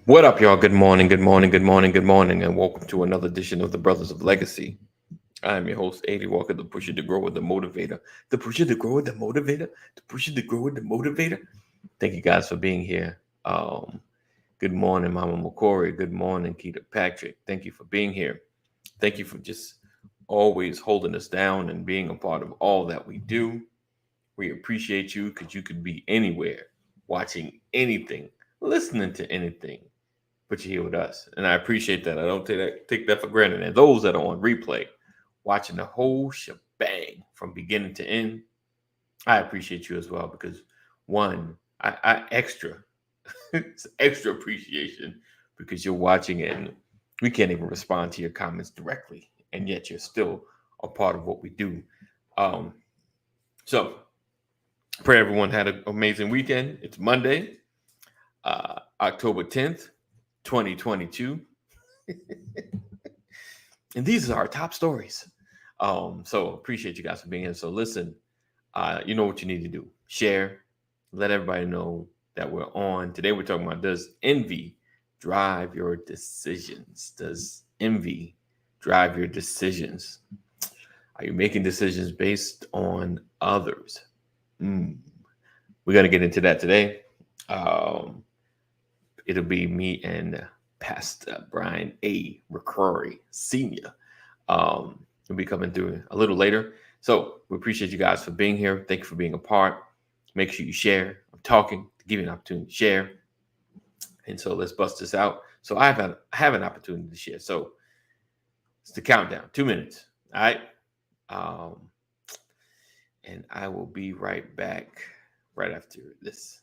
What up, y'all? Good morning, good morning, good morning, good morning, and welcome to another edition of the Brothers of Legacy. I am your host, A.D. Walker, the pusher, the grower, the motivator, the pusher, the grower, the motivator, the pusher, the grower, the motivator. Thank you guys for being here. Good morning, Mama McCory. Good morning, Keita Patrick. Thank you for being here. Thank you for just always holding us down and being a part of all that we do. We appreciate you because you could be anywhere, watching anything, listening to anything, but you're here with us. And I appreciate that. I don't take that for granted. And those that are on replay, watching the whole shebang from beginning to end, I appreciate you as well because one, I extra, it's extra appreciation because you're watching and we can't even respond to your comments directly, and yet you're still a part of what we do. Um, so pray everyone had an amazing weekend. It's Monday, October 10th, 2022. And these are our top stories. So appreciate you guys for being here. So listen, you know what you need to do. Share, let everybody know that we're on. Today we're talking about, does envy drive your decisions? Does envy drive your decisions? Are you making decisions based on others? We're going to get into that today. It'll be me and Pastor Brian A. McCrory Sr. We'll be coming through a little later. So we appreciate you guys for being here. Thank you for being a part. Make sure you share. I'm talking to give you an opportunity to share. And so let's bust this out. So I have an opportunity to share. So it's the countdown, 2 minutes. All right. And I will be right back right after this.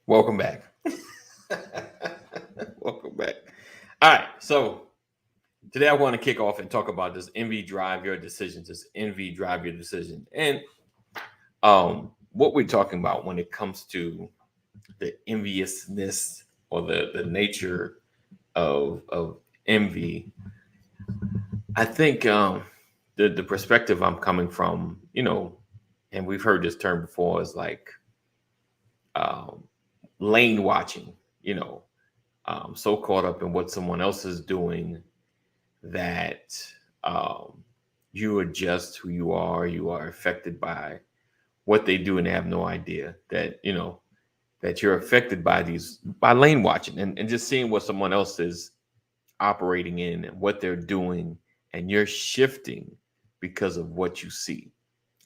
Welcome back. Welcome back. All right. So today I want to kick off and talk about, does envy drive your decisions? Does envy drive your decision? And what we're talking about when it comes to the enviousness or the nature of envy, I think the perspective I'm coming from, and we've heard this term before, is like lane watching, so caught up in what someone else is doing that um, you adjust who you are. You are affected by what they do, and they have no idea that that you're affected by lane watching, and just seeing what someone else is operating in and what they're doing, and you're shifting because of what you see.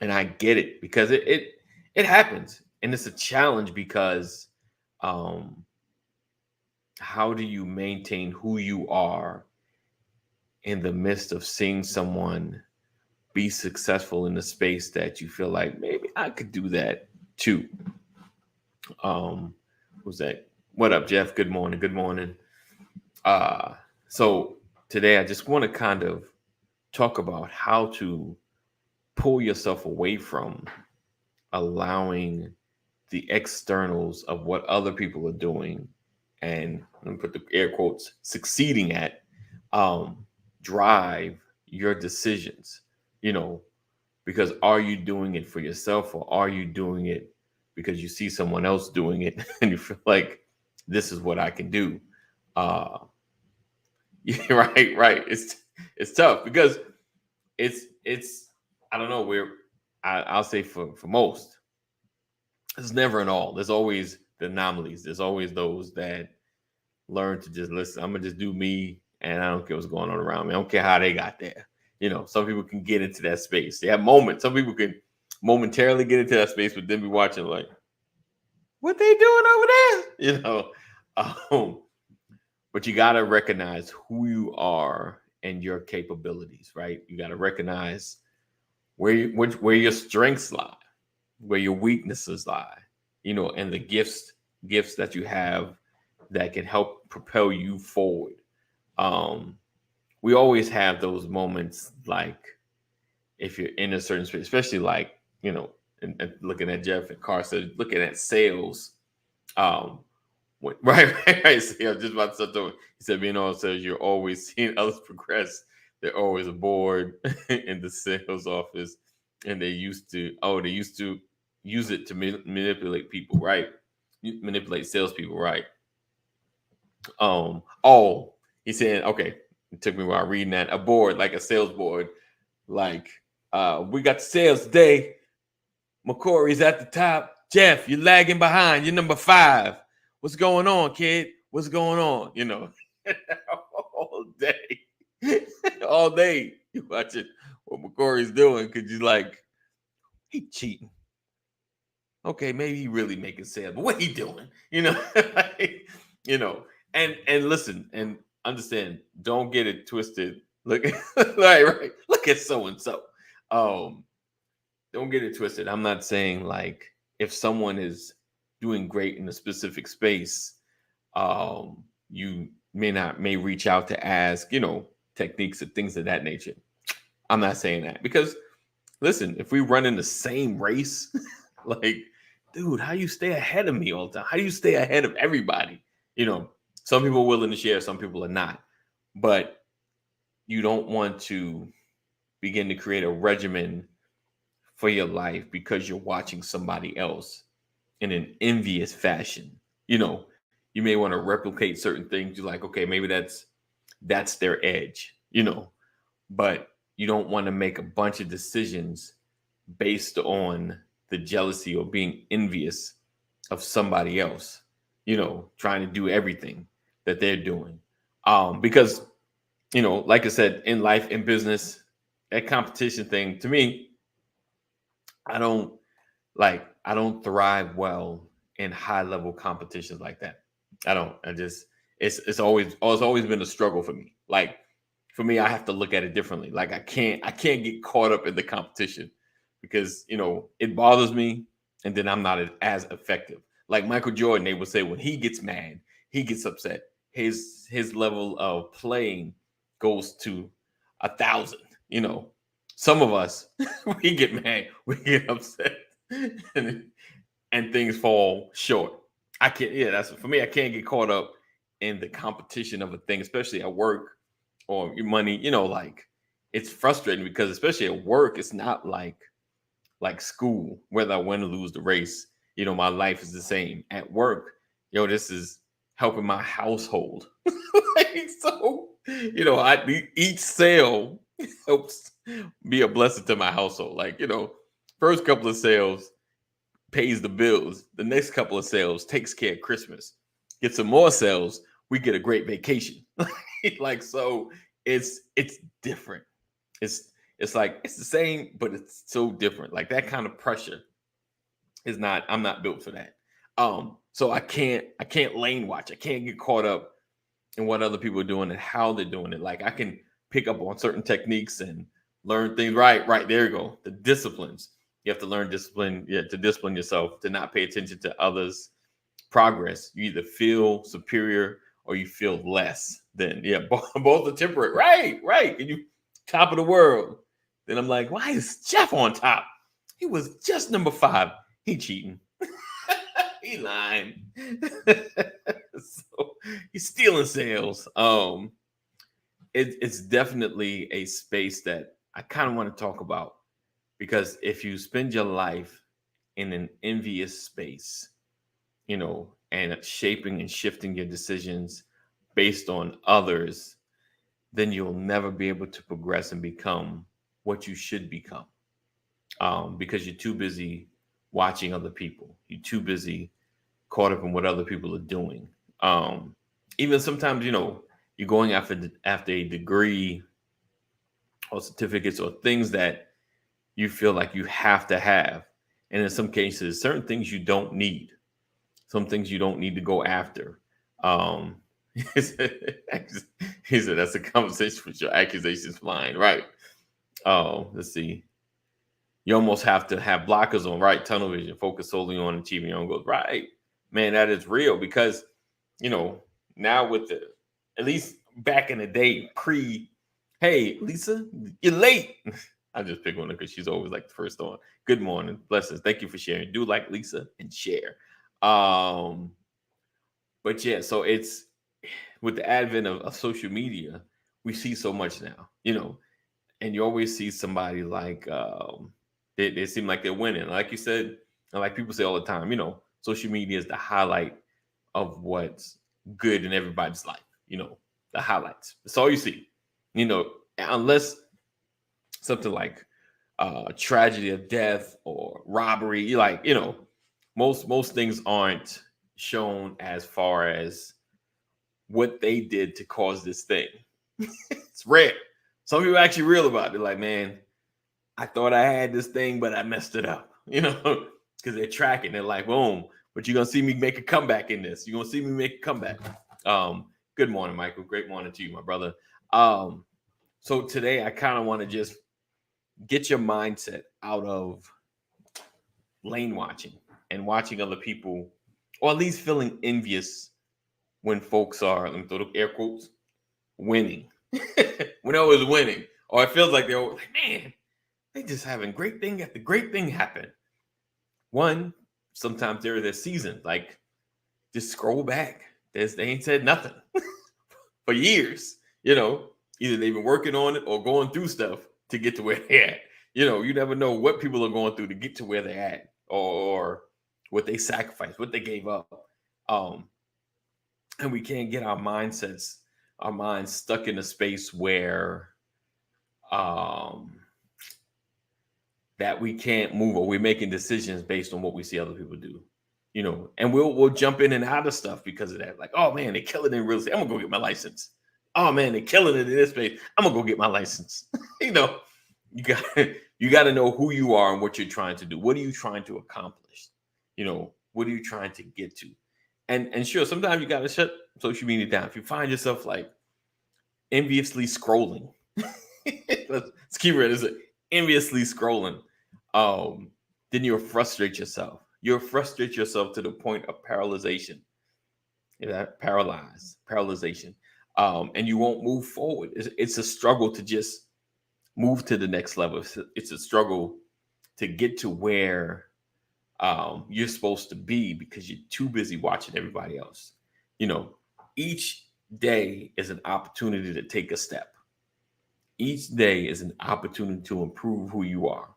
And I get it because it happens, and it's a challenge because um, how do you maintain who you are in the midst of seeing someone be successful in the space that you feel like maybe I could do that too? Um, who's that? What up, Jeff? Good morning. Good morning. Uh, so today I just want to kind of talk about how to pull yourself away from allowing the externals of what other people are doing, and let me put the air quotes, succeeding at, um, drive your decisions. You know, because are you doing it for yourself, or are you doing it because you see someone else doing it and you feel like this is what I can do? Uh, yeah, right, right. It's tough because it's I don't know where I'll say for most, it's never an all. There's always the anomalies. There's always those that learn to just listen. I'm gonna just do me, and I don't care what's going on around me. I don't care how they got there. Some people can get into that space. They have moments. Some people can momentarily get into that space, but then be watching like, what they doing over there? Um, but you gotta recognize who you are and your capabilities, right? You gotta recognize where your strengths lie, where your weaknesses lie, and the gifts that you have that can help propel you forward. Um, we always have those moments, like if you're in a certain space, especially like and looking at Jeff and Carson, looking at sales. Um, right. So, yeah, just about to say, he said, being on sales, you're always seeing others progress. They're always aboard in the sales office, and they used to use it to manipulate people, right? Manipulate salespeople, right? Oh, he said, okay, it took me a while reading that. A board, like a sales board, like, we got the sales today. McCory's at the top. Jeff, you're lagging behind. You're number 5. What's going on, kid? What's going on? All day, all day, you watching what McCory's doing because you like, he cheating. Okay, maybe he really making sales, but what he doing? Like, you know, and listen and understand. Don't get it twisted. Look, right. Look at so and so. Um, don't get it twisted. I'm not saying like if someone is doing great in a specific space, you may reach out to ask, techniques and things of that nature. I'm not saying that because listen, if we run in the same race, like, dude, how you stay ahead of me all the time? How do you stay ahead of everybody? You know, some people are willing to share, some people are not. But you don't want to begin to create a regimen for your life because you're watching somebody else in an envious fashion. You may want to replicate certain things. You're like, okay, maybe that's their edge, but you don't want to make a bunch of decisions based on the jealousy or being envious of somebody else, trying to do everything that they're doing. Because, like I said, in life, in business, that competition thing to me, I don't I don't thrive well in high level competitions like that. I don't. I just it's always been a struggle for me. Like for me, I have to look at it differently. Like I can't get caught up in the competition because it bothers me, and then I'm not as effective. Like Michael Jordan, they would say when he gets mad, he gets upset. His level of playing goes to 1,000. You know, some of us we get mad, we get upset, and, and things fall short. I can't. Yeah, that's for me. I can't get caught up in the competition of a thing, especially at work or your money. Like it's frustrating because especially at work, it's not like school. Whether I win or lose the race, my life is the same. At work, yo, this is helping my household. Like, so, each sale helps be a blessing to my household. Like, first couple of sales pays the bills. The next couple of sales takes care of Christmas. Get some more sales, we get a great vacation. Like, so it's different. It's like it's the same, but it's so different. Like that kind of pressure is not. I'm not built for that. So I can't lane watch. I can't get caught up in what other people are doing and how they're doing it. Like I can pick up on certain techniques and learn things. Right, there you go. The disciplines. You have to learn discipline, yeah, to discipline yourself, to not pay attention to others' progress. You either feel superior or you feel less than. Yeah, both are temporary. Right. And you top of the world. Then I'm like, why is Jeff on top? He was just number 5. He cheating. He lying. So he's stealing sales. It's definitely a space that I kind of want to talk about because if you spend your life in an envious space, and shaping and shifting your decisions based on others, then you'll never be able to progress and become what you should become. Because you're too busy watching other people. You're too busy caught up in what other people are doing. Even sometimes, you're going after a degree or certificates or things that you feel like you have to have. And in some cases, certain things you don't need. Some things you don't need to go after. Um, he said, that's a conversation with your accusations flying. Right. Let's see. You almost have to have blockers on, right? Tunnel vision, focus solely on achieving your own goals. Right. Man, that is real because, you know, now with at least back in the day, hey, Lisa, you're late. I just pick on her because she's always like the first on. Good morning. Blessings. Thank you for sharing. Do like Lisa and share. But yeah, so it's with the advent of social media, we see so much now, and you always see somebody like they seem like they're winning. Like you said, and like people say all the time, social media is the highlight of what's good in everybody's life, the highlights. That's all you see, unless something like tragedy of death or robbery, most things aren't shown as far as what they did to cause this thing. It's rare. Some people are actually real about it. They're like, man, I thought I had this thing, but I messed it up, because they're tracking. They're like, boom, but you're going to see me make a comeback in this. You're going to see me make a comeback. Good morning, Michael. Great morning to you, my brother. So today I kind of want to just get your mindset out of lane watching and watching other people, or at least feeling envious when folks are, let me throw the air quotes, winning. When they're always winning. Or it feels like they're like, man, they just having great thing after great thing happen. One, sometimes they're their season. Like, just scroll back. They ain't said nothing for years. Either they've been working on it or going through stuff to get to where they're at. You never know what people are going through to get to where they're at, or what they sacrificed, what they gave up. And we can't get our minds stuck in a space where that we can't move, or we're making decisions based on what we see other people do. And we'll jump in and out of stuff because of that. Like, oh man, they kill it in real estate, I'm gonna go get my license. Oh man, they're killing it in this space, I'm gonna go get my license. You got to know who you are and what you're trying to do. What are you trying to accomplish? What are you trying to get to? And sure, sometimes you got to shut social media down. If you find yourself like enviously scrolling, let's keep it as enviously scrolling, then you'll frustrate yourself. You'll frustrate yourself to the point of paralyzation. Paralyzation. And you won't move forward. It's a struggle to just move to the next level. It's a struggle to get to where you're supposed to be because you're too busy watching everybody else. Each day is an opportunity to take a step. Each day is an opportunity to improve who you are.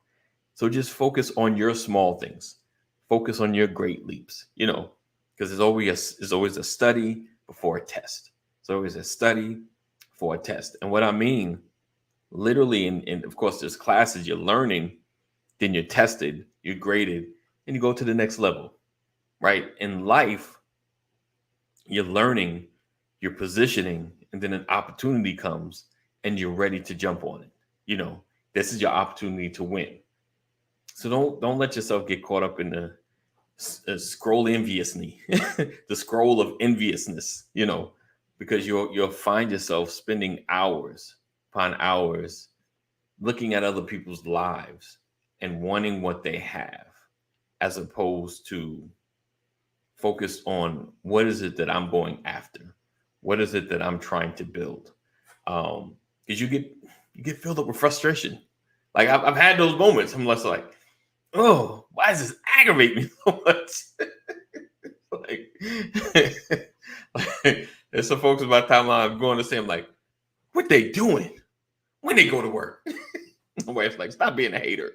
So just focus on your small things. Focus on your great leaps. because there's always a study before a test. It's always a study for a test. And what I mean, literally, and of course, there's classes you're learning, then you're tested, you're graded, and you go to the next level, right? In life, you're learning, you're positioning, and then an opportunity comes and you're ready to jump on it. You know, this is your opportunity to win. So don't let yourself get caught up in the scroll enviousness, the scroll of enviousness, you know, because you'll find yourself spending hours upon hours looking at other people's lives and wanting what they have, as opposed to focused on what is it that I'm going after, what is it that I'm trying to build. Because you get filled up with frustration. Like I've had those moments. I'm less like, oh, why does this aggravate me so much? like, there's some folks by the time I'm going to say, I'm like, what they doing when they go to work? My wife's like, stop being a hater.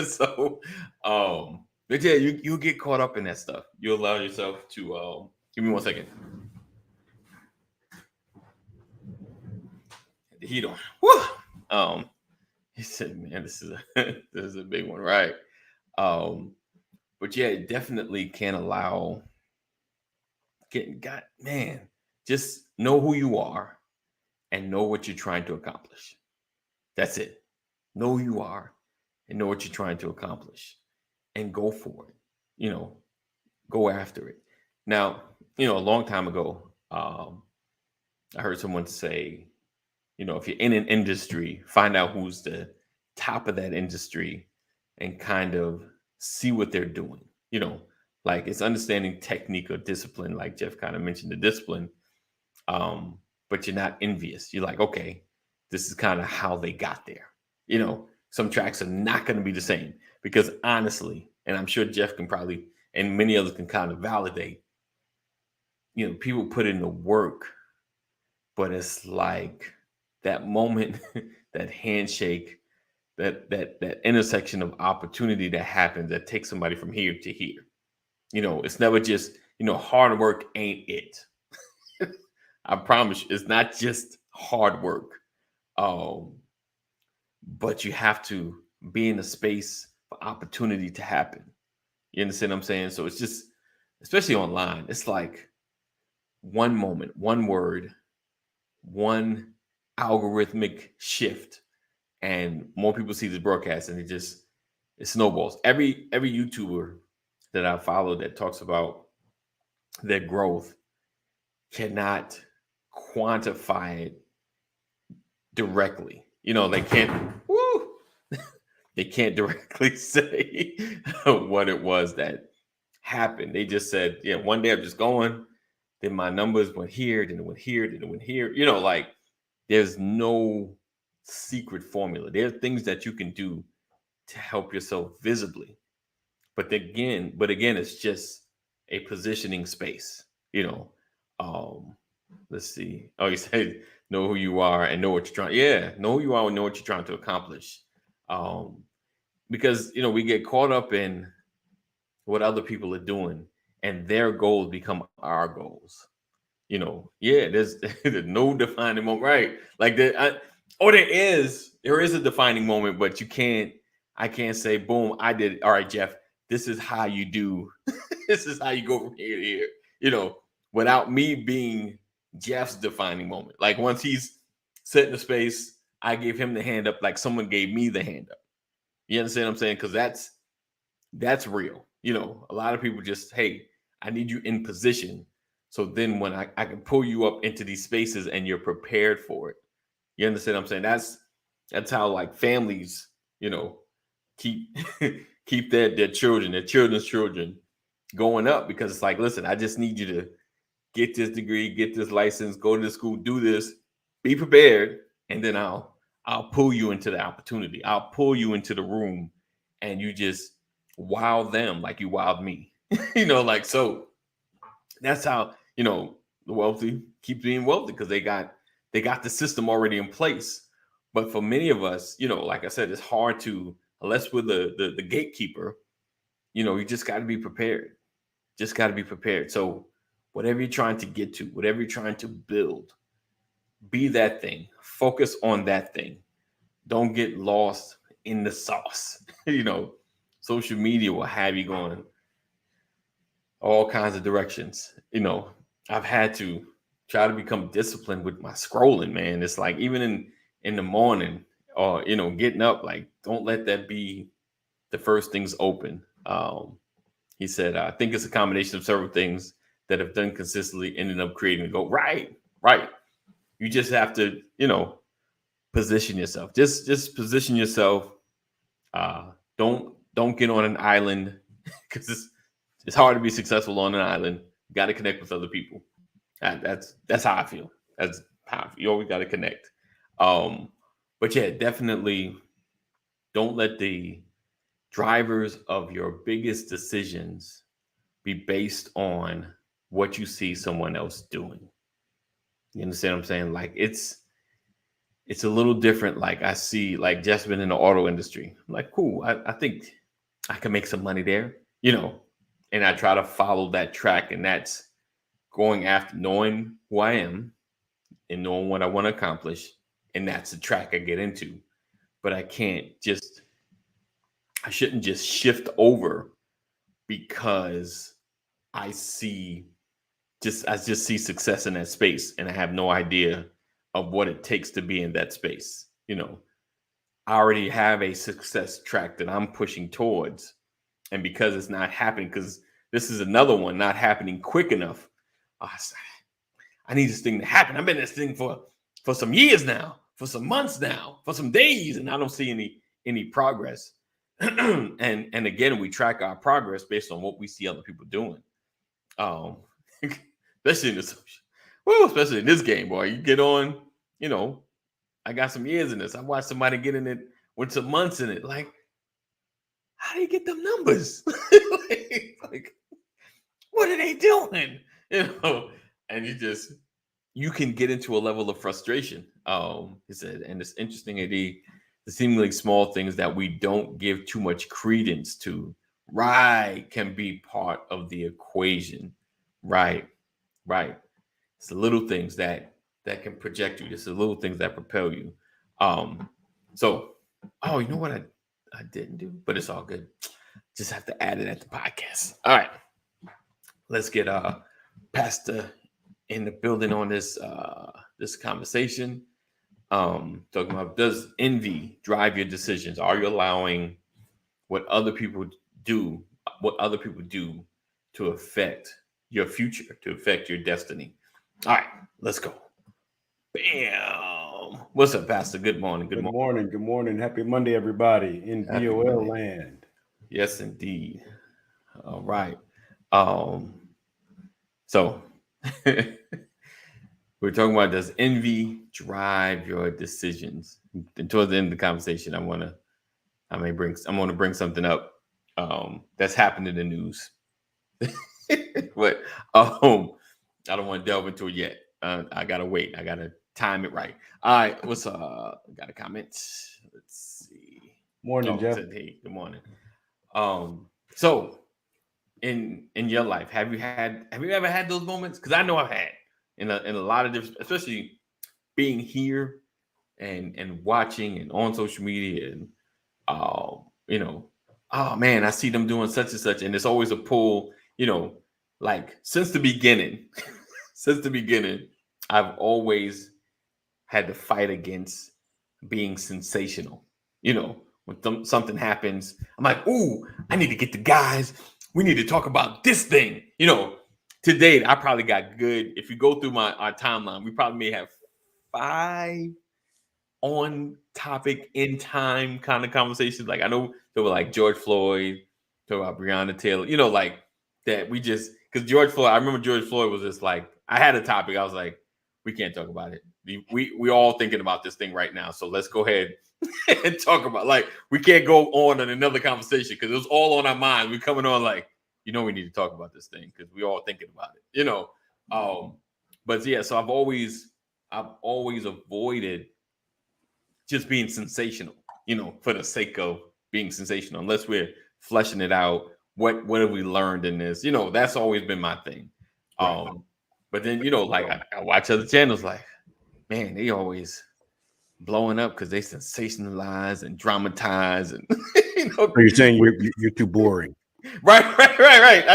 So, but yeah, you get caught up in that stuff. You allow yourself to. Give me 1 second. The heat on. Whew. He said, man, this is this is a big one, right? Um, but yeah, it definitely can allow. Man, just know who you are and know what you're trying to accomplish. That's it. Know who you are and know what you're trying to accomplish, and go for it. You know, go after it. Now, a long time ago, I heard someone say, if you're in an industry, find out who's the top of that industry and kind of see what they're doing. You know, like it's understanding technique or discipline, like Jeff kind of mentioned the discipline. Um, but you're not envious. You're like, okay, this is kind of how they got there. Some tracks are not going to be the same because honestly, and I'm sure Jeff can probably, and many others can kind of validate, people put in the work, but it's like that moment, that handshake, that intersection of opportunity that happens that takes somebody from here to here. It's never just, hard work ain't it. I promise you, it's not just hard work. Um, but you have to be in a space for opportunity to happen. You understand what I'm saying? So it's just, especially online, it's like one moment, one word, one algorithmic shift, and more people see this broadcast, and it snowballs. Every YouTuber that I follow that talks about their growth cannot quantify it directly. They can't. Woo, they can't directly say what it was that happened. They just said, yeah, one day I'm just going, then my numbers went here, then it went here, then it went here. Like there's no secret formula. There are things that you can do to help yourself visibly. But again, it's just a positioning space, you know. Um, let's see. Oh, you said know who you are and know what you're trying. Yeah, know who you are and know what you're trying to accomplish. Um, because we get caught up in what other people are doing, and their goals become our goals. Yeah, there's no defining moment, right? Like there is a defining moment, but I can't say, boom, I did it. All right, Jeff, this is how you do, this is how you go from here to here, without me being Jeff's defining moment. Like once he's set in the space, I gave him the hand up like someone gave me the hand up. You understand what I'm saying? Because that's real. A lot of people just, hey, I need you in position. So then when I can pull you up into these spaces and you're prepared for it. You understand what I'm saying? That's how like families, keep keep their children, their children's children going up, because it's like, listen, I just need you to get this degree, get this license, go to the school, do this, be prepared, and then I'll pull you into the opportunity. I'll pull you into the room and you just wow them like you wowed me. Like so that's how, the wealthy keep being wealthy, because they got the system already in place. But for many of us, like I said, it's hard to, unless we're the gatekeeper, you just got to be prepared. Just got to be prepared. So whatever you're trying to get to, whatever you're trying to build, be that thing. Focus on that thing. Don't get lost in the sauce. Social media will have you going all kinds of directions. I've had to try to become disciplined with my scrolling, man. It's like even in the morning or getting up, like don't let that be the first things open. He said, I think it's a combination of several things that have done consistently ended up creating a goal. Right, right. You just have to, position yourself. Just position yourself. Don't get on an island because it's hard to be successful on an island. You got to connect with other people. That's how I feel. That's how you always got to connect. But yeah, definitely don't let the drivers of your biggest decisions be based on what you see someone else doing. You understand what I'm saying? Like it's a little different. Like I see like just been in the auto industry. I'm like, cool, I think I can make some money there, and I try to follow that track, and that's going after knowing who I am and knowing what I want to accomplish, and that's the track I get into. But I shouldn't just shift over because I see I just see success in that space and I have no idea of what it takes to be in that space. I already have a success track that I'm pushing towards. And because it's not happening, because this is another one not happening quick enough, I need this thing to happen. I've been in this thing for some years now, for some months now, for some days, and I don't see any progress. and again, we track our progress based on what we see other people doing. Um, especially in this, especially in this game, boy. You get on, I got some years in this. I watched somebody get in it with some months in it. Like, how do you get them numbers? like, what are they doing? And you can get into a level of frustration. He said, and it's interesting, the seemingly small things that we don't give too much credence to, right, can be part of the equation. Right, right. It's the little things that can project you. It's the little things that propel you. So, you know what I didn't do, but it's all good. Just have to add it at the podcast. All right, let's get Pastor in the building on this conversation. Talking about, does envy drive your decisions? Are you allowing what other people do, to affect your future, to affect your destiny? All right, let's go. Bam. What's up, Pastor? Good morning. Good Good morning. morning. Good morning. Happy Monday, everybody in Happy VOL Monday. land. Yes, indeed. All right. Um, so we're talking about, does envy drive your decisions? And towards the end of the conversation, I'm gonna bring something up that's happened in the news. But I don't want to delve into it yet. I gotta wait. I gotta time it right. All right. What's got a comment? Let's see. Morning, Oh, it Jeff. said, hey, good morning. So in your life, have you ever had those moments? Because I know I've had in a lot of different, especially being here and watching and on social media and um, you know, oh man, I see them doing such and such, and it's always a pull, like since the beginning, since the beginning, I've always had to fight against being sensational. When something happens, I'm like, ooh, I need to get the guys. We need to talk about this thing. To date, I probably got good. If you go through our timeline, we probably may have 5 on topic in time kind of conversations. Like I know there were like George Floyd, talk about Breonna Taylor, like that we just, because George Floyd, I remember George Floyd was just like, I had a topic, I was like, we can't talk about it. We all thinking about this thing right now. So let's go ahead and talk about, like, we can't go on in another conversation because it was all on our mind. We're coming on like, we need to talk about this thing because we all thinking about it, but yeah, so I've always avoided just being sensational, for the sake of being sensational, unless we're fleshing it out what have we learned in this? That's always been my thing. Right. But then like I watch other channels, like, man, they always blowing up because they sensationalize and dramatize and So you're saying with you're too boring. right.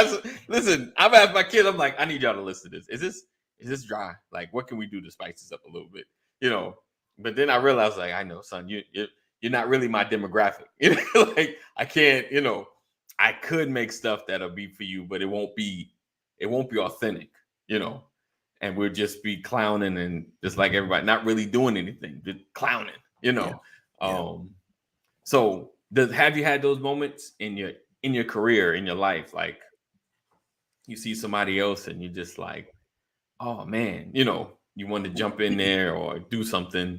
Listen, I've asked my kid, I'm like, I need y'all to listen to this. Is this dry? Like, what can we do to spice this up a little bit? But then I realized, like, I know, son, you're not really my demographic. Like, I can't, I could make stuff that'll be for you, but it won't be authentic, you know. And we'll just be clowning and just like everybody, not really doing anything, just clowning, you Yeah. know. Yeah. So have you had those moments in your career, in your life, like you see somebody else and you just like, oh man, you want to jump in there or do something,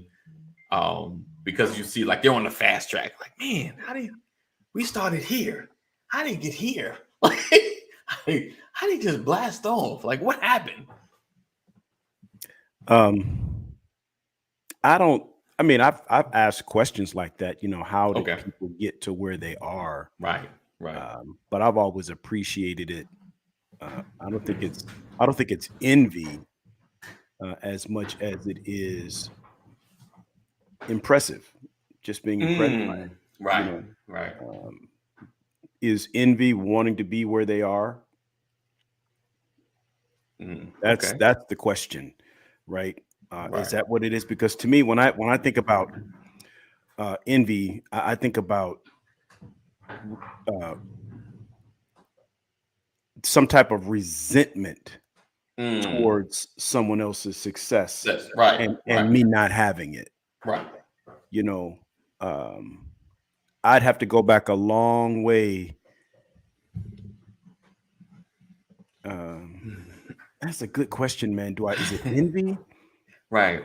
because you see like they're on the fast track, like, man, we started here, how did it get here? Like, how did he just blast off? Like, what happened? Um, I don't. I mean, I've asked questions like that. How did Okay. people get to where they are? Right. But I've always appreciated it. I don't think it's envy as much as it is impressive. Just being impressed by Mm, it. right. Um, is envy wanting to be where they are? That's Okay. that's the question, right? Is Right. that what it is? Because to me, when I think about envy, I think about uh, some type of resentment Mm, towards someone else's success that's right. and me not having it. Right. You know, um, I'd have to go back a long way. Um, that's a good question, man. Is it envy? Right.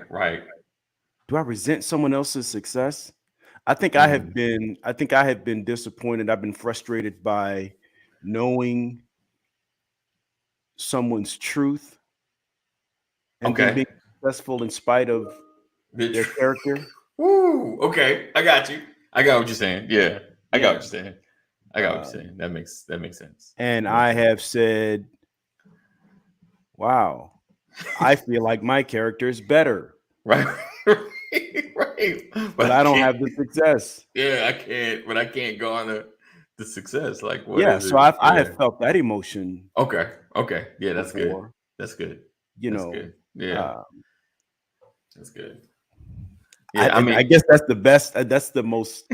Do I resent someone else's success? Mm, I think I have been disappointed. I've been frustrated by knowing someone's truth and then okay. being successful in spite of The their character. Woo. Okay. I got you. I got what you're saying. Yeah. I got what Yeah. you're saying. I got what you're Um, saying. That makes sense. and That makes I sense. have said, wow, I feel like my character is better, Right. Right. But but I I don't can't. have the success. Yeah, I can't. But I can't go on the success. Like, what Yeah. is So it? I Yeah. have felt that emotion Okay. Yeah, that's good. before, That's good. you That's know. good. Yeah. Uh, That's good. I, Yeah. I I mean, guess that's the best. That's the most,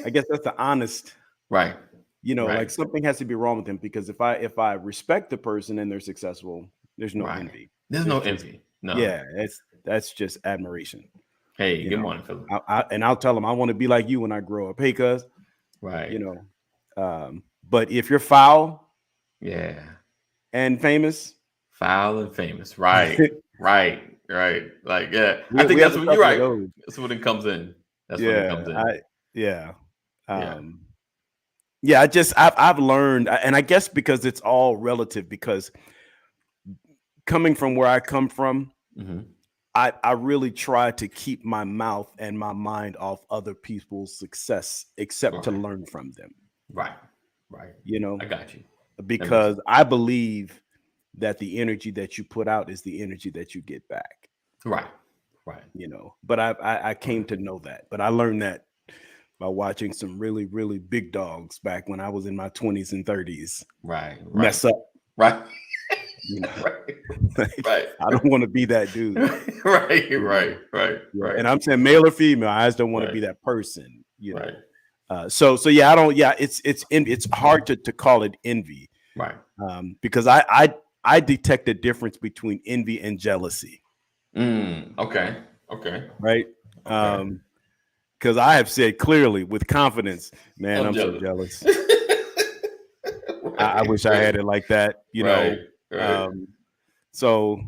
I guess that's the honest, right. like Right. something has to be wrong with him because if I respect the person and they're successful, there's no Right. envy. There's There's no just, envy. No. yeah, that's just admiration. Hey, You good know, morning, Philip. and I'll tell them I want to be like you when I grow up. Hey, cuz, you Right. know, but if you're foul Yeah. and famous, Foul and famous. Right. Right. Like, yeah. I think we have that's a what you're couple of right. those. That's when it comes in. That's when it Yeah, comes in. yeah, Yeah. um, yeah. I've learned, and I guess because it's all relative. Because coming from where I come from, Hmm. I really try to keep my mouth and my mind off other people's success, except to Right. learn from them. Right. Right. You know, I got you. That makes because I believe that the energy that you put out is the energy that you get back. right. Right. But I came to know that, but I learned that by watching some really really big dogs back when I was in my 20s and 30s Right. Right. mess up. Right. You know, Right. like, Right. I don't want to be that dude. Right. You know, yeah, Right. and I'm saying male or female, I just don't want to Right. be that person. Right. So yeah, I don't. Yeah, it's hard to call it envy, Right. because I detect a difference between envy and jealousy, Okay. Okay. right? Okay. Because I have said clearly with confidence, man, I'm I'm so jealous. jealous. I Right. wish I Right. had it like that, Right. Right. So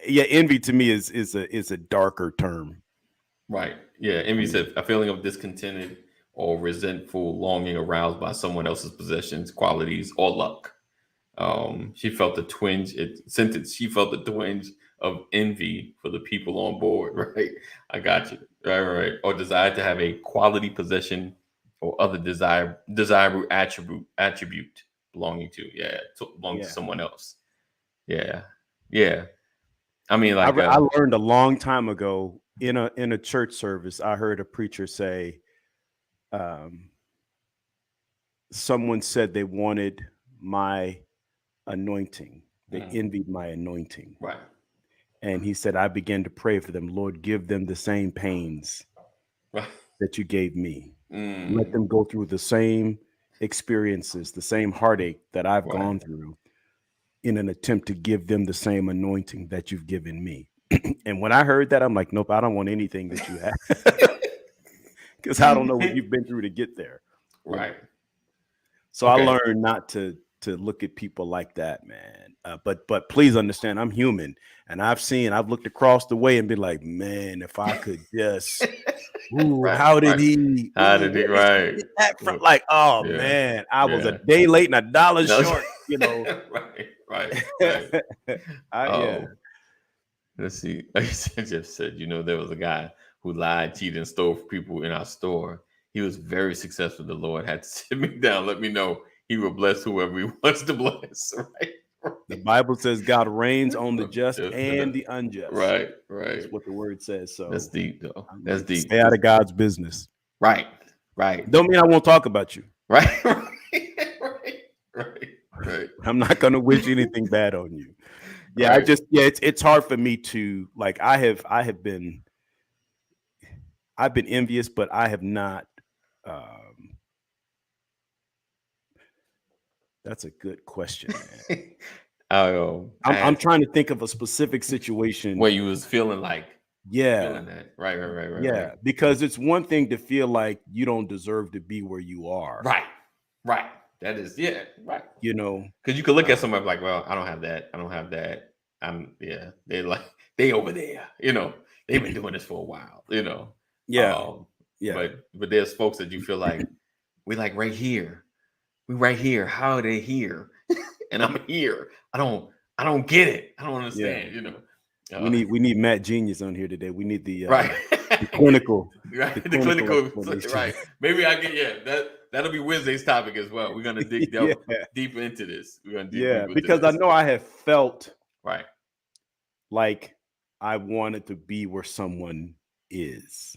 yeah, envy to me is a darker term. Right. Yeah. Envy You know, said a feeling of discontented or resentful longing aroused by someone else's possessions, qualities, or luck. She felt the twinge. She felt the twinge of envy for the people on board. Right. I got you. Right. Or desire to have a quality possession or other desirable attribute. belonging to. Yeah, to belong to Yeah. someone else. Yeah, yeah. I mean, I like, I learned a long time ago in a church service. I heard a preacher say, um, someone said they wanted my anointing. They mm, envied my anointing. right, And he said, I began to pray for them. Lord, give them the same pains right. that you gave me. Let Mm, them go through the same experiences, the same heartache that I've right. gone through in an attempt to give them the same anointing that you've given me. And when I heard that, I'm like, nope, I don't want anything that you have because I don't know what you've been through to get there, you know. Right. So I Okay. learned not to look at people like that, man. But please understand, I'm human, and I've looked across the way and been like, man, if I could just, ooh, Right. how did Right. he? How Ooh, did he? where did he Right. get that from? Wh- Like, oh Yeah. man, I was a Yeah. day late and $1 No. short, you know. Right. Right. Right. Yeah, Oh, let's see. Like I said, just said, there was a guy who lied, cheated, and stole from people in our store. He was very successful. The Lord had to sit me down, let me know he will bless whoever he wants to bless. Right. the Bible says God reigns on the just Just and the unjust. right. That's Right. what the word says. That's So deep, though. I'm That's like, deep. stay out of God's business. Right. Right. Don't mean I won't talk about you. Right. Right. Right. Right. I'm not gonna wish anything bad on you. Yeah, Right. it's hard for me to like I've been envious, but I have not um that's a good question, man. I I'm had trying to think of a specific situation. where you was feeling like Yeah, feeling that. Right. Right. Right. Right. Right. yeah, because it's one thing to feel like you don't deserve to be where you are, Right. Right. That is, yeah. Right. you know. Because you could look at Uh, somebody like, well, I don't have that. I don't have that. Yeah. They like they over there. They've been doing this for a while. yeah, Um, yeah, but there's folks that you feel like we like right here. We right here. How are they here? And I'm here. I don't get it. I don't yeah. understand. We Uh, need Matt Genius on here today. We need right. the clinical Right. the The clinical clinical, explanation. right. Maybe I get, yeah, that'll be Wednesday's topic as well. We're gonna dig Yeah, deep into this. We're gonna dig yeah, deep into because I this. know I have felt Right. like I wanted to be where someone is.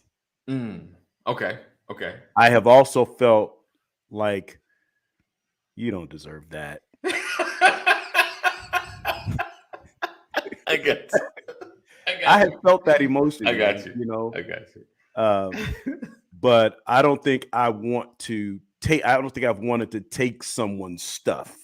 Mm. Okay. Okay. I have also felt like you don't deserve that. I got you. I I got have you. felt that emotion, I got man, you. you know. I got you. Um, but I don't think I want to take I don't think I've wanted to take someone's stuff,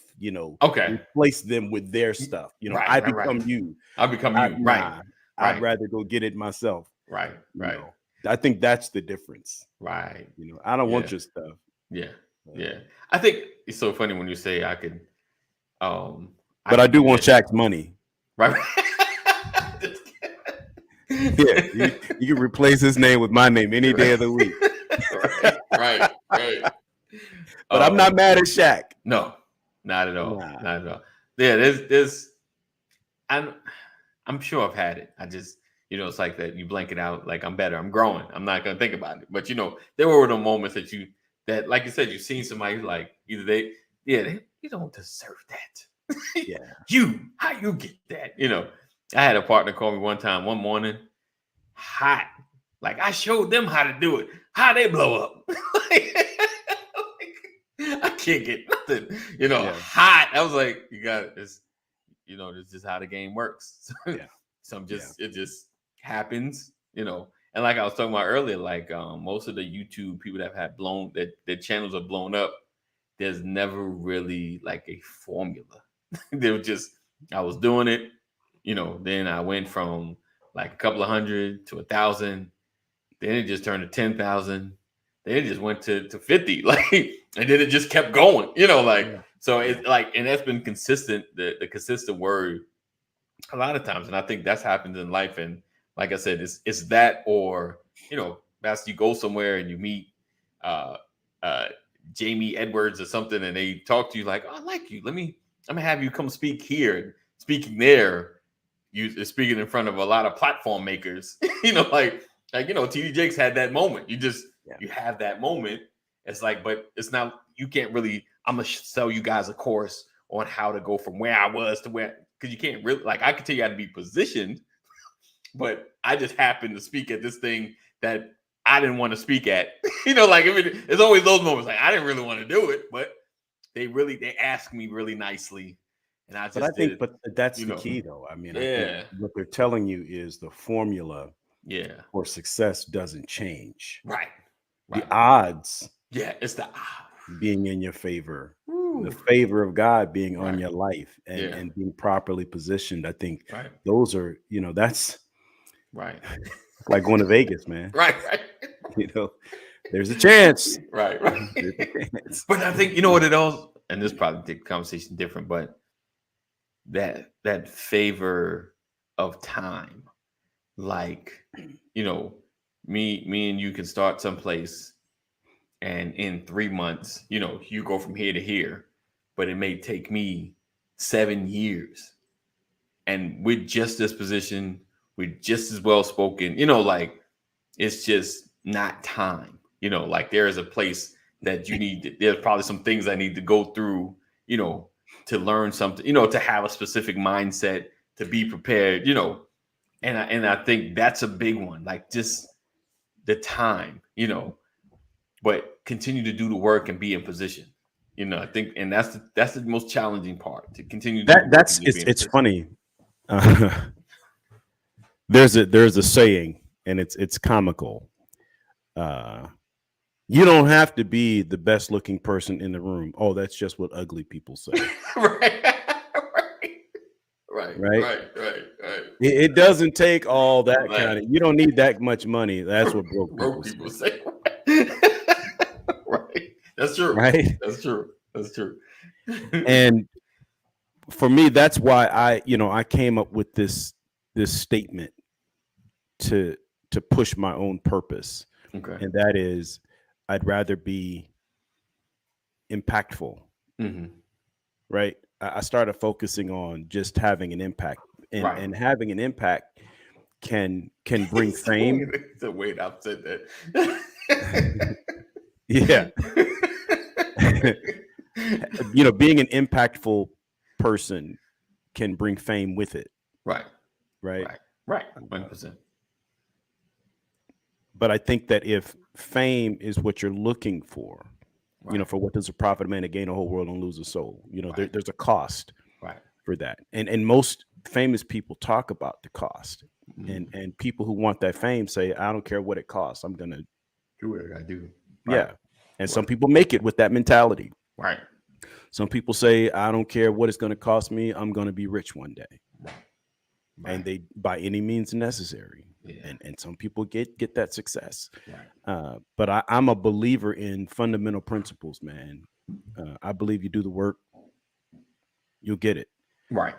Okay. replace them with their stuff. Right, I right, right. become you. I'll become you. Right. Nah, I'd Right. rather go get it myself, Right. you Right. know. I think that's the difference. Right. I don't Yeah. want your stuff. Yeah. Uh, Yeah. I think it's so funny when you say um I but I could do do want that. Shaq's money. Right. Yeah, you can replace his name with my name any day of the week. Right, right, right. But I'm not Um, mad at Shaq. no, not at all, Nah. not at all. Yeah, there's, I'm, I'm sure I've had it. I just, it's like that. You blank it out. Like I'm better. I'm growing. I'm not gonna think about it. But there were the moments that, like you said, you've seen somebody like either you don't deserve that. Yeah. How you get that? I had a partner call me one morning, hot. Like I showed them how to do it. How they blow up. I can't get nothing. Yeah. Hot. I was like, you got this. This is how the game works. Yeah. Yeah. It just happens. And like I was talking about earlier, like most of the YouTube people that have blown that their channels are blown up, there's never really like a formula. They were just I was doing it, then I went from like a couple of hundred to 1,000, then it just turned to 10,000, then it just went to 50, like, and then it just kept going, like, Yeah. so Yeah. it's like, and that's been consistent, the consistent word a lot of times, and I think that's happened in life, and like I said, it's that, or that's you go somewhere and you meet uh uh Jamie Edwards or something, and they talk to you like, oh, I like you, I'm gonna have you come speak here, and speaking there, you speaking in front of a lot of platform makers, TD Jakes had that moment. Yeah. You have that moment. It's like, but it's not, you can't really I'm gonna sell you guys a course on how to go from where I was to where, because you can't really, like, I can tell you how to be positioned, but I just happened to speak at this thing that I didn't want to speak at. Like, it's always those moments, like, I didn't really want to do it, but they asked me really nicely, and I But I just did think, it. but that's the key, though. I mean, I think Yeah, what they're telling you is the formula yeah, for success doesn't change. right, The right. odds Yeah, it's the being in your favor, the woo, favor of God being on right. your life, and Yeah, being properly positioned. I think right, those are, that's right, like going to Vegas, man. right, right, You know, there's a chance. right, right. There's a chance. But I think you know what it all, and this probably take the conversation different, but that favor of time, like, you know, me and you can start someplace, and in 3 months, you go from here to here, but it may take me 7 years, and we're just this position, we're just as well spoken, like, it's just not time. Like, there is a place that there's probably some things I need to go through, to learn something, to have a specific mindset, to be prepared, and I think that's a big one, like, just the time, but continue to do the work and be in position. I think, and that's the most challenging part, to continue to do the work and just be in It's position. funny. Uh, there's a saying, and it's comical. Uh, you don't have to be the best looking person in the room. Oh, that's just what ugly people say. Right. Right, Right? right, right, right. It doesn't take all All that kind that of. You don't need that much money. That's what broke people broke say. people say. Right. That's true. Right? That's true. That's true. And for me, that's why I came up with this statement to push my own purpose, Okay. and that is, I'd rather be impactful. Hmm. Right? I started focusing on just having an impact, and Right. having an impact can bring fame. The way I've said that. Yeah. Being an impactful person can bring fame with it, Right. right? Right. Right. 100%. But I think that if fame is what you're looking for, Right. for what does a profit man to gain a whole world and lose a soul? Right. There's a cost Right. for that, and most famous people talk about the cost, Mhm. and people who want that fame say, I don't care what it costs, I'm gonna. Do what I gotta do. Right. Yeah. And some Right. people make it with that mentality. Right. Some people say, I don't care what it's going to cost me, I'm going to be rich one day. Right. And they, by any means necessary. Yeah. And some people get that success. Right. But I'm a believer in fundamental principles, man. I believe you do the work, you'll get it. Right.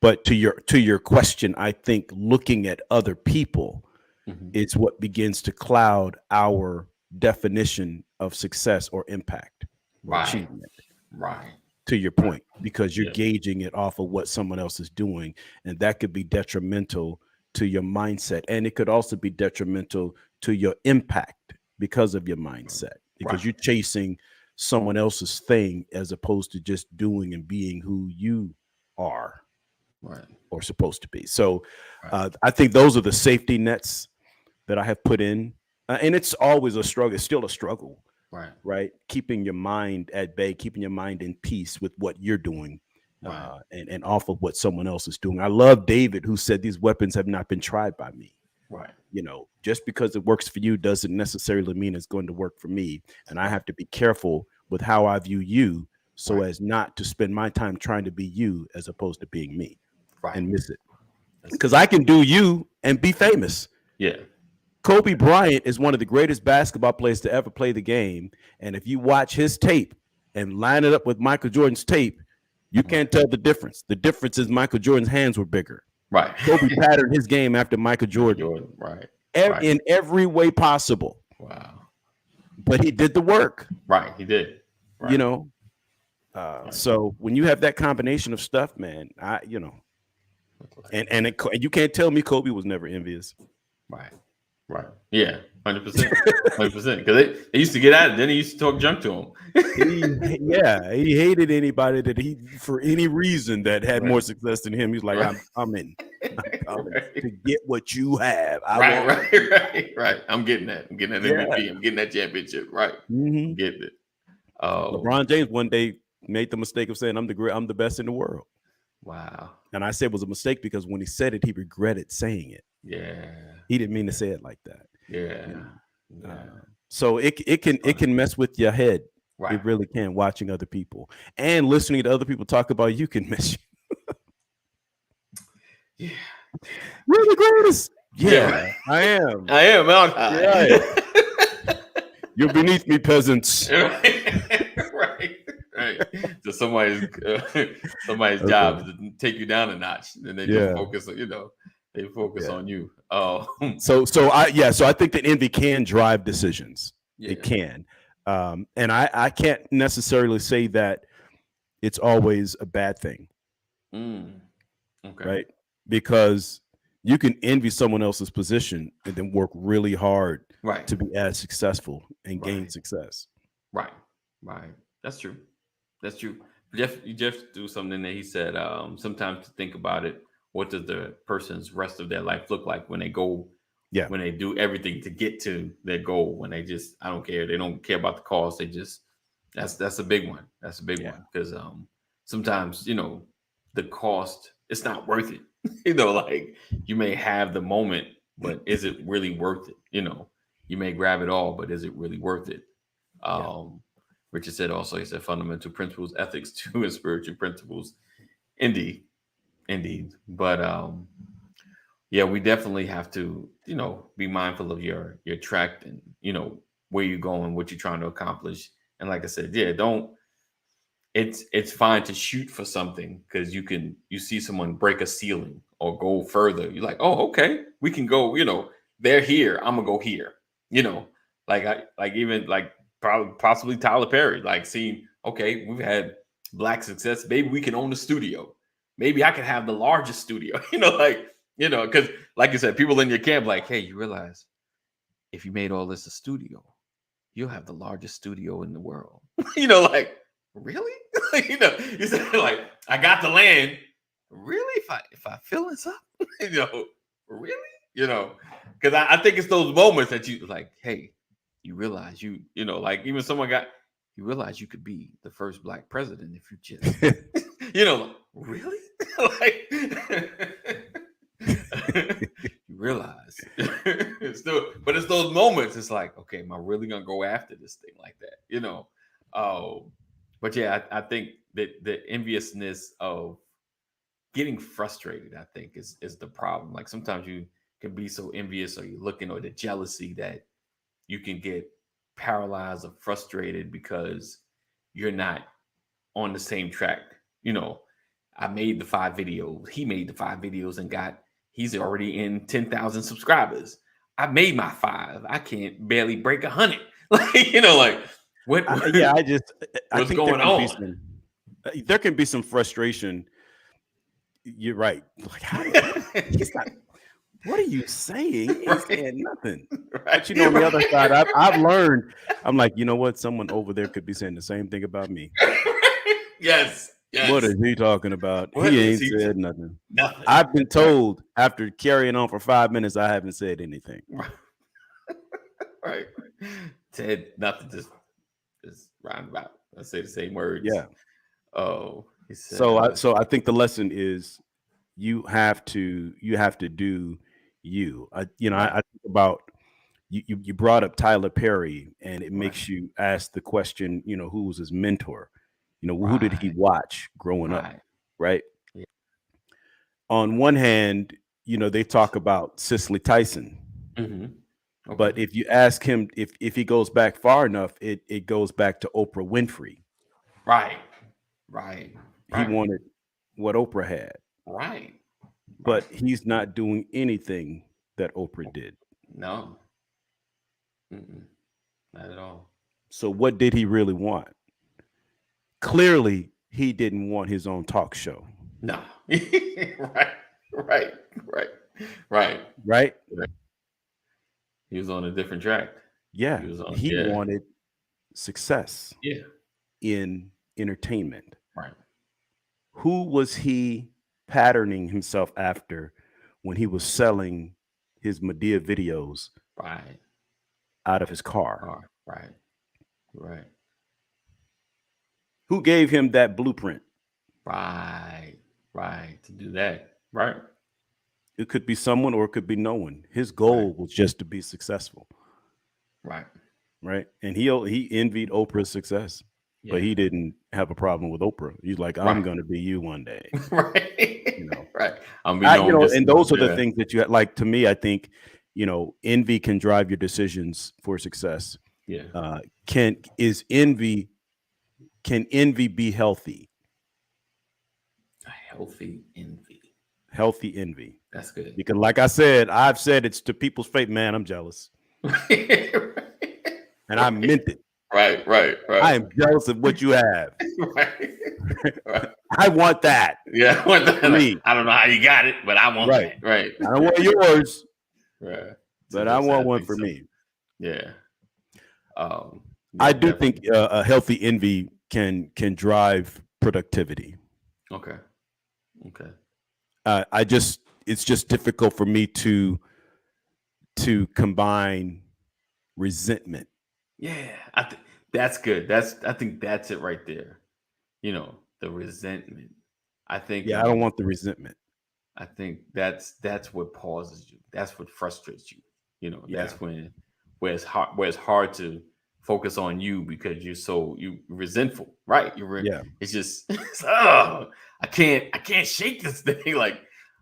But to your question, I think looking at other people Mhm. is what begins to cloud our definition of success or impact or Right. achievement. Right. To your point, because you're Yeah. gauging it off of what someone else is doing, and that could be detrimental to your mindset, and it could also be detrimental to your impact because of your mindset, because Right. you're chasing someone else's thing as opposed to just doing and being who you are Right. or supposed to be. So Right. I think those are the safety nets that I have put in, and it's always a struggle. It's still a struggle, Right. right? Keeping your mind at bay, keeping your mind in peace with what you're doing, Right. and off of what someone else is doing. I love David, who said, these weapons have not been tried by me. Right. Just because it works for you doesn't necessarily mean it's going to work for me. And I have to be careful with how I view you, so Right. as not to spend my time trying to be you as opposed to being me, Right. and miss it. Because I can do you and be famous. Yeah. Kobe Bryant is one of the greatest basketball players to ever play the game. And if you watch his tape and line it up with Michael Jordan's tape, you can't tell the difference. The difference is Michael Jordan's hands were bigger. Right. Kobe patterned his game after Michael Jordan. Right. In every way possible. Wow. But he did the work. Right. He did. Right. So when you have that combination of stuff, man, and you can't tell me Kobe was never envious. Right. Right. Yeah. 100%. 100%. Because they used to get at it. Then he used to talk junk to him. He hated anybody that he for any reason that had Right. more success than him. He's like, Right. I'm coming Right. to get what you have. I Right. want. Right. Right. Right. I'm getting that. I'm getting that Yeah. MVP. I'm getting that championship. Right. I'm hmm getting it. Oh, LeBron James one day made the mistake of saying, I'm the best in the world," wow. and I said it was a mistake because when he said it, he regretted saying it. Yeah. He didn't mean to say it like that. You Yeah. know. Yeah. So it can mess with your head. Right. It really can. Watching other people and listening to other people talk about you can mess you. Yeah. We're the greatest. Yeah. Yeah, I am. I am out high. Right. You're beneath me, peasants. Right. Right. So somebody's job is to take you down a notch, and they just Yeah. focus on they focus Yeah. on you. Oh, So I think that envy can drive decisions. yeah. It can. And I can't necessarily say that it's always a bad thing, Mm, okay. right? Because you can envy someone else's position and then work really hard Right. to be as successful and gain Right. success. Right. Right. That's true. That's true. Jeff do something that he said. Sometimes to think about it, what does the person's rest of their life look like Yeah. when they do everything to get to their goal? When they just, I don't care. They don't care about the cost. They just, that's a big one. That's a big Yeah. one because sometimes the cost, it's not worth it. Like you may have the moment, but is it really worth it? You may grab it all, but is it really worth it? Yeah. Richard said also, he said fundamental principles, ethics too, and spiritual principles. Indeed. Indeed. But yeah, we definitely have to, be mindful of your track and, where you're going, what you're trying to accomplish. And like I said, yeah, don't it's fine to shoot for something because you see someone break a ceiling or go further. You're like, oh, okay, we can go, they're here. I'm gonna go here. Like even like probably possibly Tyler Perry, like seeing, okay, we've had black success. Maybe we can own a studio. Maybe I can have the largest studio, because like you said, people in your camp, like, hey, you realize if you made all this a studio, you'll have the largest studio in the world. Like, really? You said like, I got the land. Really? If I fill this up, really? Because I think it's those moments that you like, hey, you realize like even you realize you could be the first black president if you just, like, really? Like, you realize but it's those moments. It's like, okay, am I really gonna go after this thing like that? But yeah, I think that the enviousness of getting frustrated, I think, is the problem. Like sometimes you can be so envious or you're looking, or the jealousy, that you can get paralyzed or frustrated because you're not on the same track. I made the 5 videos. He made the 5 videos and he's already in 10,000 subscribers. I made my 5. I can't barely break 100. Like what? Yeah, I what's think going on? There can be some frustration. You're right. Like, he's not. What are you saying? He's Right. saying nothing. Right. But on the other side, I've learned. I'm like, you know what? Someone over there could be saying the same thing about me. Yes. What is he talking about? What He is ain't he said nothing. Nothing. I've been told after carrying on for 5 minutes, I haven't said anything. Right. Said nothing. Just roundabout. I say the same words. Yeah. Oh. He said, So I think the lesson is you have to do you. I think about you brought up Tyler Perry, and it makes you ask the question, who was his mentor? Who did he watch growing up? Right. Yeah. On one hand, they talk about Cicely Tyson. Mm-hmm. Okay. But if you ask him if he goes back far enough, it goes back to Oprah Winfrey. Right. He wanted what Oprah had. Right. But he's not doing anything that Oprah did. No. Mm-mm. Not at all. So what did he really want? Clearly, he didn't want his own talk show. No. Right. He was on a different track. Yeah, He was on. he Yeah. wanted success Yeah. in entertainment. Right. Who was he patterning himself after when he was selling his Medea videos Right. out of his car? Right. Right. Who gave him that blueprint? Right. Right. To do that. Right. It could be someone or it could be no one. His Right. goal was just to be successful, Right. right? And he envied Oprah's success, but Yeah. he didn't have a problem with Oprah. He's like, I'm Right. going to be you one day, Right. you know. Right. I'm be known just And enough. those are the Yeah. things that you like. To me, I think, envy can drive your decisions for success. Yeah. Can is envy? Can envy be healthy? A healthy envy. Healthy envy, That's good. because, like I said, I've said it's to people's fate. Man, I'm jealous, Right. and I meant it. Right. Right. I Right. am jealous of what you have. Right. Right. I want that Yeah. for me. I don't know how you got it, but I want Right. that. Right. I don't want yours, Right. So but I just want I one think for so. me. Yeah. I Yeah. do think Definitely. a healthy envy can drive productivity. Okay. Okay. It's just difficult for me to combine resentment. Yeah. That's good. I think that's it right there. The resentment. I think Yeah, I don't want the resentment. I think that's what pauses you. That's what frustrates you. Yeah. That's where it's hard to focus on you because you resentful, right? Yeah. It's just oh, I can't shake this thing. Like,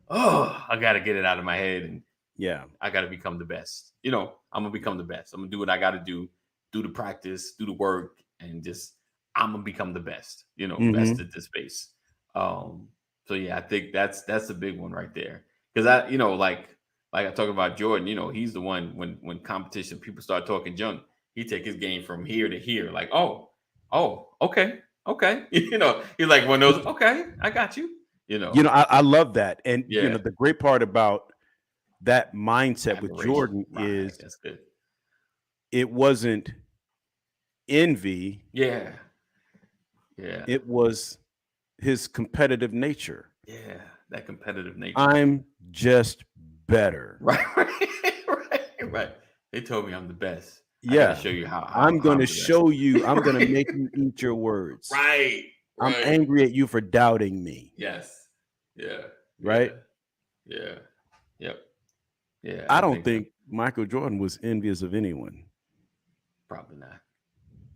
oh, I gotta get it out of my head and Yeah. I gotta become the best. I'm gonna become the best. I'm gonna do what I gotta do the practice, do the work, and just I'm gonna become the best. Best Hmm. at this space. Um, so yeah, I think that's a big one right there. Because like I talk about Jordan, he's the one when competition people start talking junk, he take his game from here to here. Like, okay, okay. He's like one of those, okay, I got you. I love that. And Yeah, the great part about that mindset with admiration. Jordan Right, is that's good. it wasn't envy, Yeah, yeah, it was his competitive nature. yeah. That competitive nature. I'm just better. Right, right. They told me I'm the best. I got to Yeah. show you how I'm how going I'm to the best. show you, I'm going to Right, make you eat your words. right, I'm right. angry at you for doubting me, Yes. Yeah. Yeah. right? Yeah. Yep. Yeah. I I don't think so. think Michael Jordan was envious of anyone Probably not.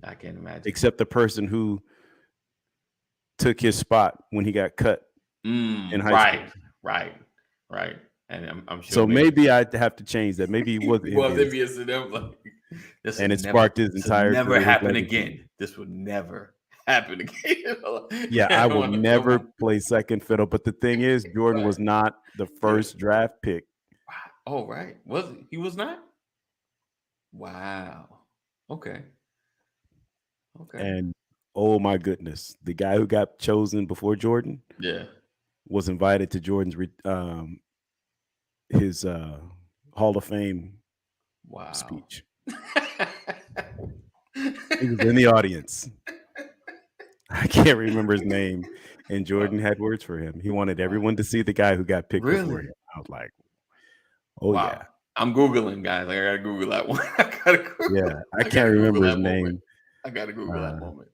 I can't imagine. except the person who took his spot when he got cut in high Right. school. Right. Right. And I'm sure So maybe maybe I'd have to change that. Maybe he was he was envious, envious of them. Like, and it sparked his this will entire never career, his happen legacy. again. This would never happen again. Yeah, I will never play second fiddle. But the thing is, Jordan Right. was not the Yeah. first draft pick. Wow. Oh, right. He was not? Wow. Okay. Okay. And oh my goodness, the guy who got chosen before Jordan Yeah. was invited to Jordan's his Hall of Fame Wow. speech. He was in the audience. I can't remember his name. And Wow. Jordan had words for him. He wanted Wow. everyone to see the guy who got picked before Really? him. I was like, oh yeah. Wow. I'm Googling, guys. I gotta Google that one. I gotta Google, Yeah. I I gotta can't Google remember his that moment. name. I gotta Google that Uh, moment.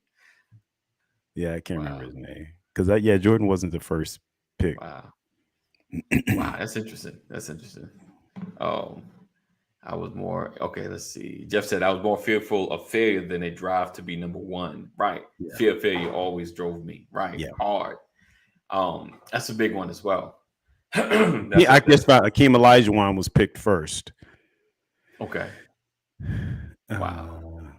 yeah, I can't remember Wow. his name. Because Jordan wasn't the first pick. Wow. Wow. That's interesting. That's interesting. Um, I was more okay. Let's see. Jeff said I was more fearful of failure than a drive to be number one. Right. Yeah. Fear of failure always drove me. Right. Yeah. Hard. That's a big one as well. I guess Akeem Olajuwon was picked first. Okay. Wow. Uh,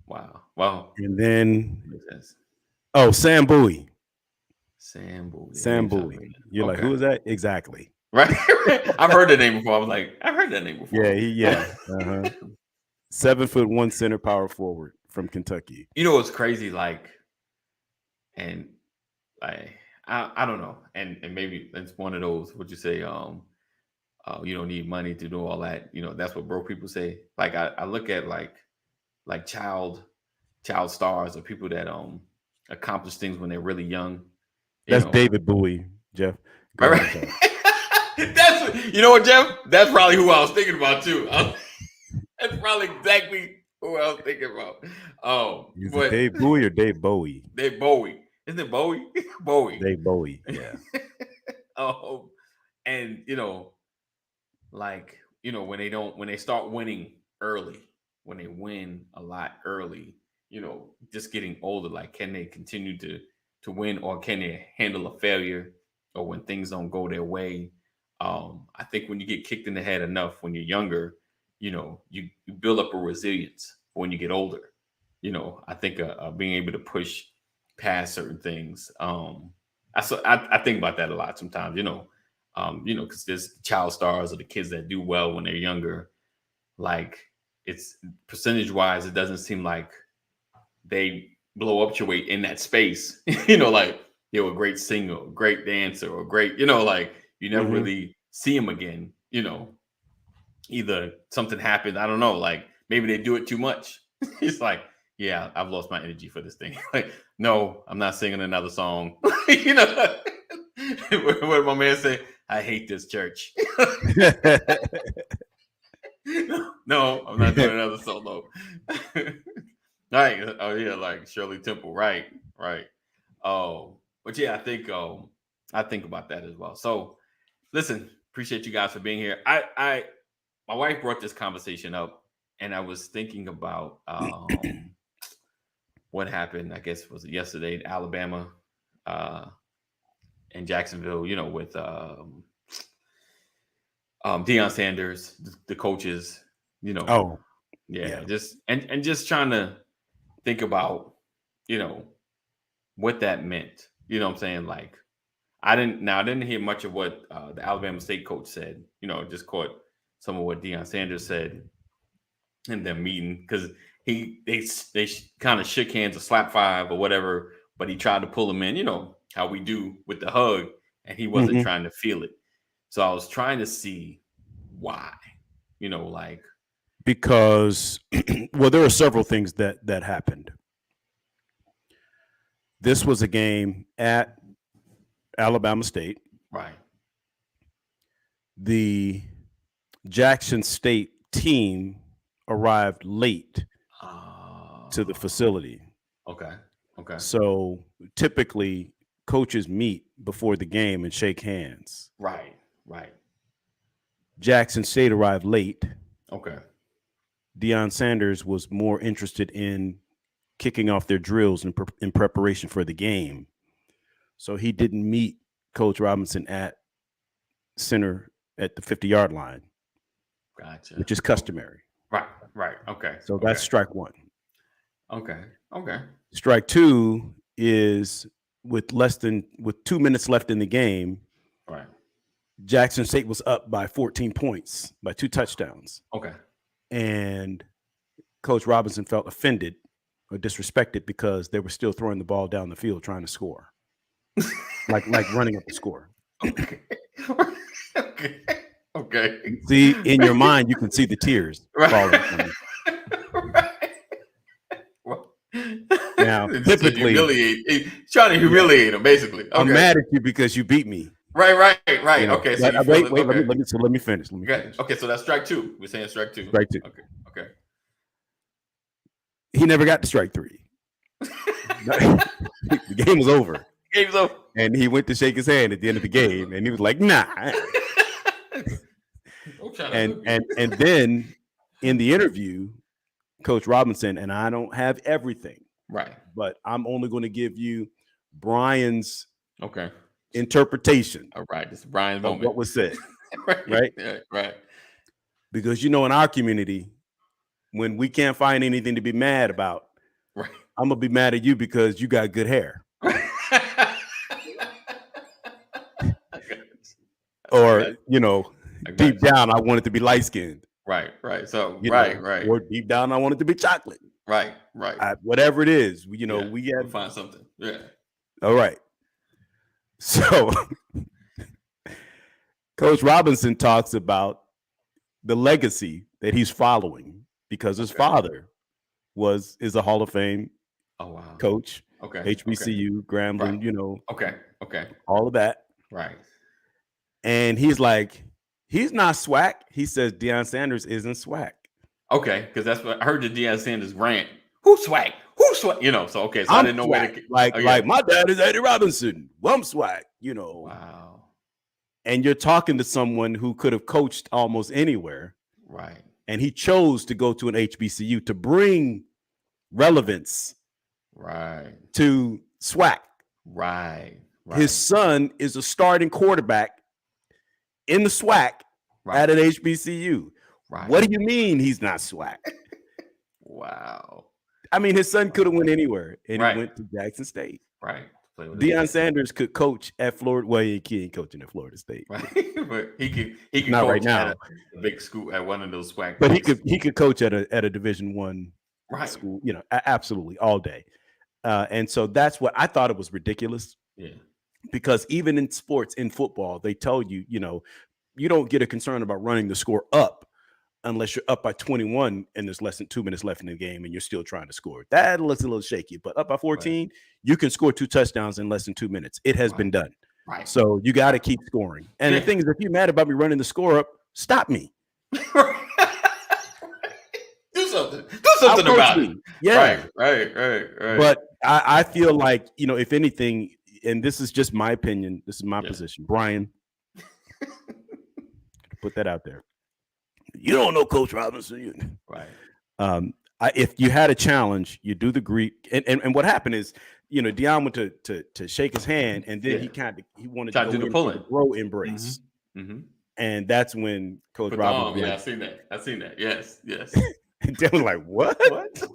Wow. Well, and then makes sense. Sam Bowie. Sam Bowie. That Sam name sounds Bowie. familiar. You're like, Okay. who is that? Exactly. Right. I've heard that name before. I was like, I've heard that name before. Yeah. Uh-huh. 7'1" center power forward from Kentucky. You know what's crazy? And I don't know. And maybe it's one of those, what you say, You don't need money to do all that. That's what broke people say. Like I look at like child stars or people that accomplish things when they're really young. You That's know, David Bowie, Jeff. Go right? ahead. I'm Right. sorry. What, Jeff? That's probably who I was thinking about too. That's probably exactly who I was thinking about. Is it But Dave Bowie or Dave Bowie? they Bowie, isn't it Bowie? Bowie. Dave Bowie. Yeah. um, and like when they start winning early, when they win a lot early, just getting older, like can they continue to win, or can they handle a failure, or when things don't go their way. I think when you get kicked in the head enough when you're younger, you build up a resilience for when you get older. I think being able to push past certain things. I think about that a lot sometimes. Because there's child stars or the kids that do well when they're younger. Like it's percentage wise, it doesn't seem like they blow up your weight in that space. Like they were a great singer, a great dancer, or great. Like you never Mhm. really see them again. Either something happened, I don't know. Like maybe they do it too much. It's like, yeah, I've lost my energy for this thing. Like, no, I'm not singing another song. you know, what did my man say? I hate this church. No, I'm not doing another solo. Right. Oh yeah, like Shirley Temple. Right. Right. Oh, but yeah, I think about that as well. So listen, appreciate you guys for being here. I my wife brought this conversation up, and I was thinking about what happened. I guess was it yesterday in Alabama, uh, and Jacksonville. With Deion Sanders, the coaches. You know, Oh, yeah, yeah. just and just trying to think about you know what that meant. You know what I'm saying? Like I didn't hear much of what the Alabama State coach said. Just caught some of what Deion Sanders said in their meeting because they kind of shook hands or slap five or whatever, but he tried to pull him in. How we do with the hug, and he wasn't Mhm. trying to feel it. So I was trying to see why. Like Because, well, there are several things that happened. This was a game at Alabama State. right. The Jackson State team arrived late to the Uh, facility. okay. Okay. So typically, coaches meet before the game and shake hands. Right. Right. Jackson State arrived late. Okay. Deion Sanders was more interested in kicking off their drills in preparation for the game. So he didn't meet Coach Robinson at center at the 50-yard line, Gotcha. which is Okay. customary. Right. Right. Okay. So that's Okay. strike one. Okay. Okay. Strike two is with 2 minutes left in the game, Right. Jackson State was up by 14 points by 2 touchdowns. Okay. And Coach Robinson felt offended or disrespected because they were still throwing the ball down the field trying to score. like running up the score. Okay. Okay. Okay. See, in your mind, you can see the tears falling from you. Right. Well, Now, just to typically, he's trying to humiliate him, basically. I'm Okay. mad at you because you beat me. Right. Right. Okay. So But, you feel wait, it. wait, Okay. let me finish. Okay. Okay. So that's strike two. We're saying strike two. Strike two. Okay. Okay. He never got to strike three. The game was over. Game's over. And he went to shake his hand at the end of the game, and he was like, "Nah." And then in the interview, Coach Robinson, and I don't have everything, right, but I'm only going to give you Brian's okay interpretation all right. This is Brian's of moment. what was said, right. right? Right. Because in our community, when we can't find anything to be mad about, Right. I'm gonna be mad at you because you got good hair. Or, deep down, I want it to be light skinned. Right. So, right. Or deep down, I want it to be chocolate. Right. Whatever it is, we we'll find something. Yeah. All right. So Coach Robinson talks about the legacy that he's following because his father is a Hall of Fame Oh wow. coach, Okay. HBCU, Right. Grambling, Okay. Okay. all of that. Right. And he's like, he's not swag. He says Deion Sanders isn't swag. Okay, because that's what I heard the Deion Sanders rant. Who's swag? Who's swag? So okay, so I I'm didn't know where swag. to. Like, Oh yeah. my dad is Eddie Robinson. Well, I'm swag, Wow. And you're talking to someone who could have coached almost anywhere. Right. And he chose to go to an HBCU to bring relevance Right. to swag. Right. His son is a starting quarterback in the SWAC at an HBCU. Right. What do you mean he's not SWAC? Wow. I mean, his son could have went anywhere, and he went to Jackson State. Right. Deion Sanders could coach at Florida. Well, he ain't coaching at Florida State, right? But he could not coach right now. At a big school at one of those SWAC. But he could coach at a Division I school. Absolutely all day. And so that's what I thought. It was ridiculous. Yeah. Because even in sports, in football, they tell you, you don't get a concern about running the score up unless you're up by 21 and there's less than 2 minutes left in the game and you're still trying to score. That looks a little shaky, but up by 14, you can score 2 touchdowns in less than 2 minutes. It has been done. Right. So you got to keep scoring. And the thing is, if you're mad about me running the score up, stop me. Do something. Do something about it. Yeah. Right. But I feel like, if anything, and this is just my opinion, this is my position, Brian, put that out there. You don't know Coach Robinson. Right. If you had a challenge, you do the Greek. And what happened is, Deion went to shake his hand, and then he wanted to do the bro embrace. Mm-hmm. And that's when Coach Robinson. Yeah, I seen that. Yes. And Dan was like, "What?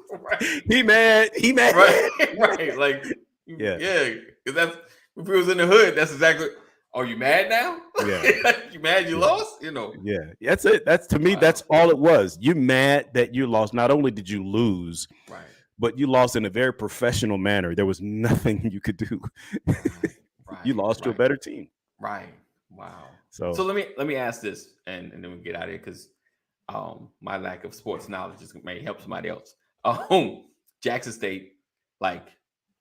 Right. He mad. Right. Like, yeah. Because that's if he was in the hood. That's exactly. Are you mad now? Yeah. You mad you lost? Yeah. That's it. That's to me. That's all it was. You mad that you lost. Not only did you lose, but you lost in a very professional manner. There was nothing you could do. You lost to a better team. Right. Wow. So let me ask this, and then we get out of here because my lack of sports knowledge may help somebody else. Jackson State, like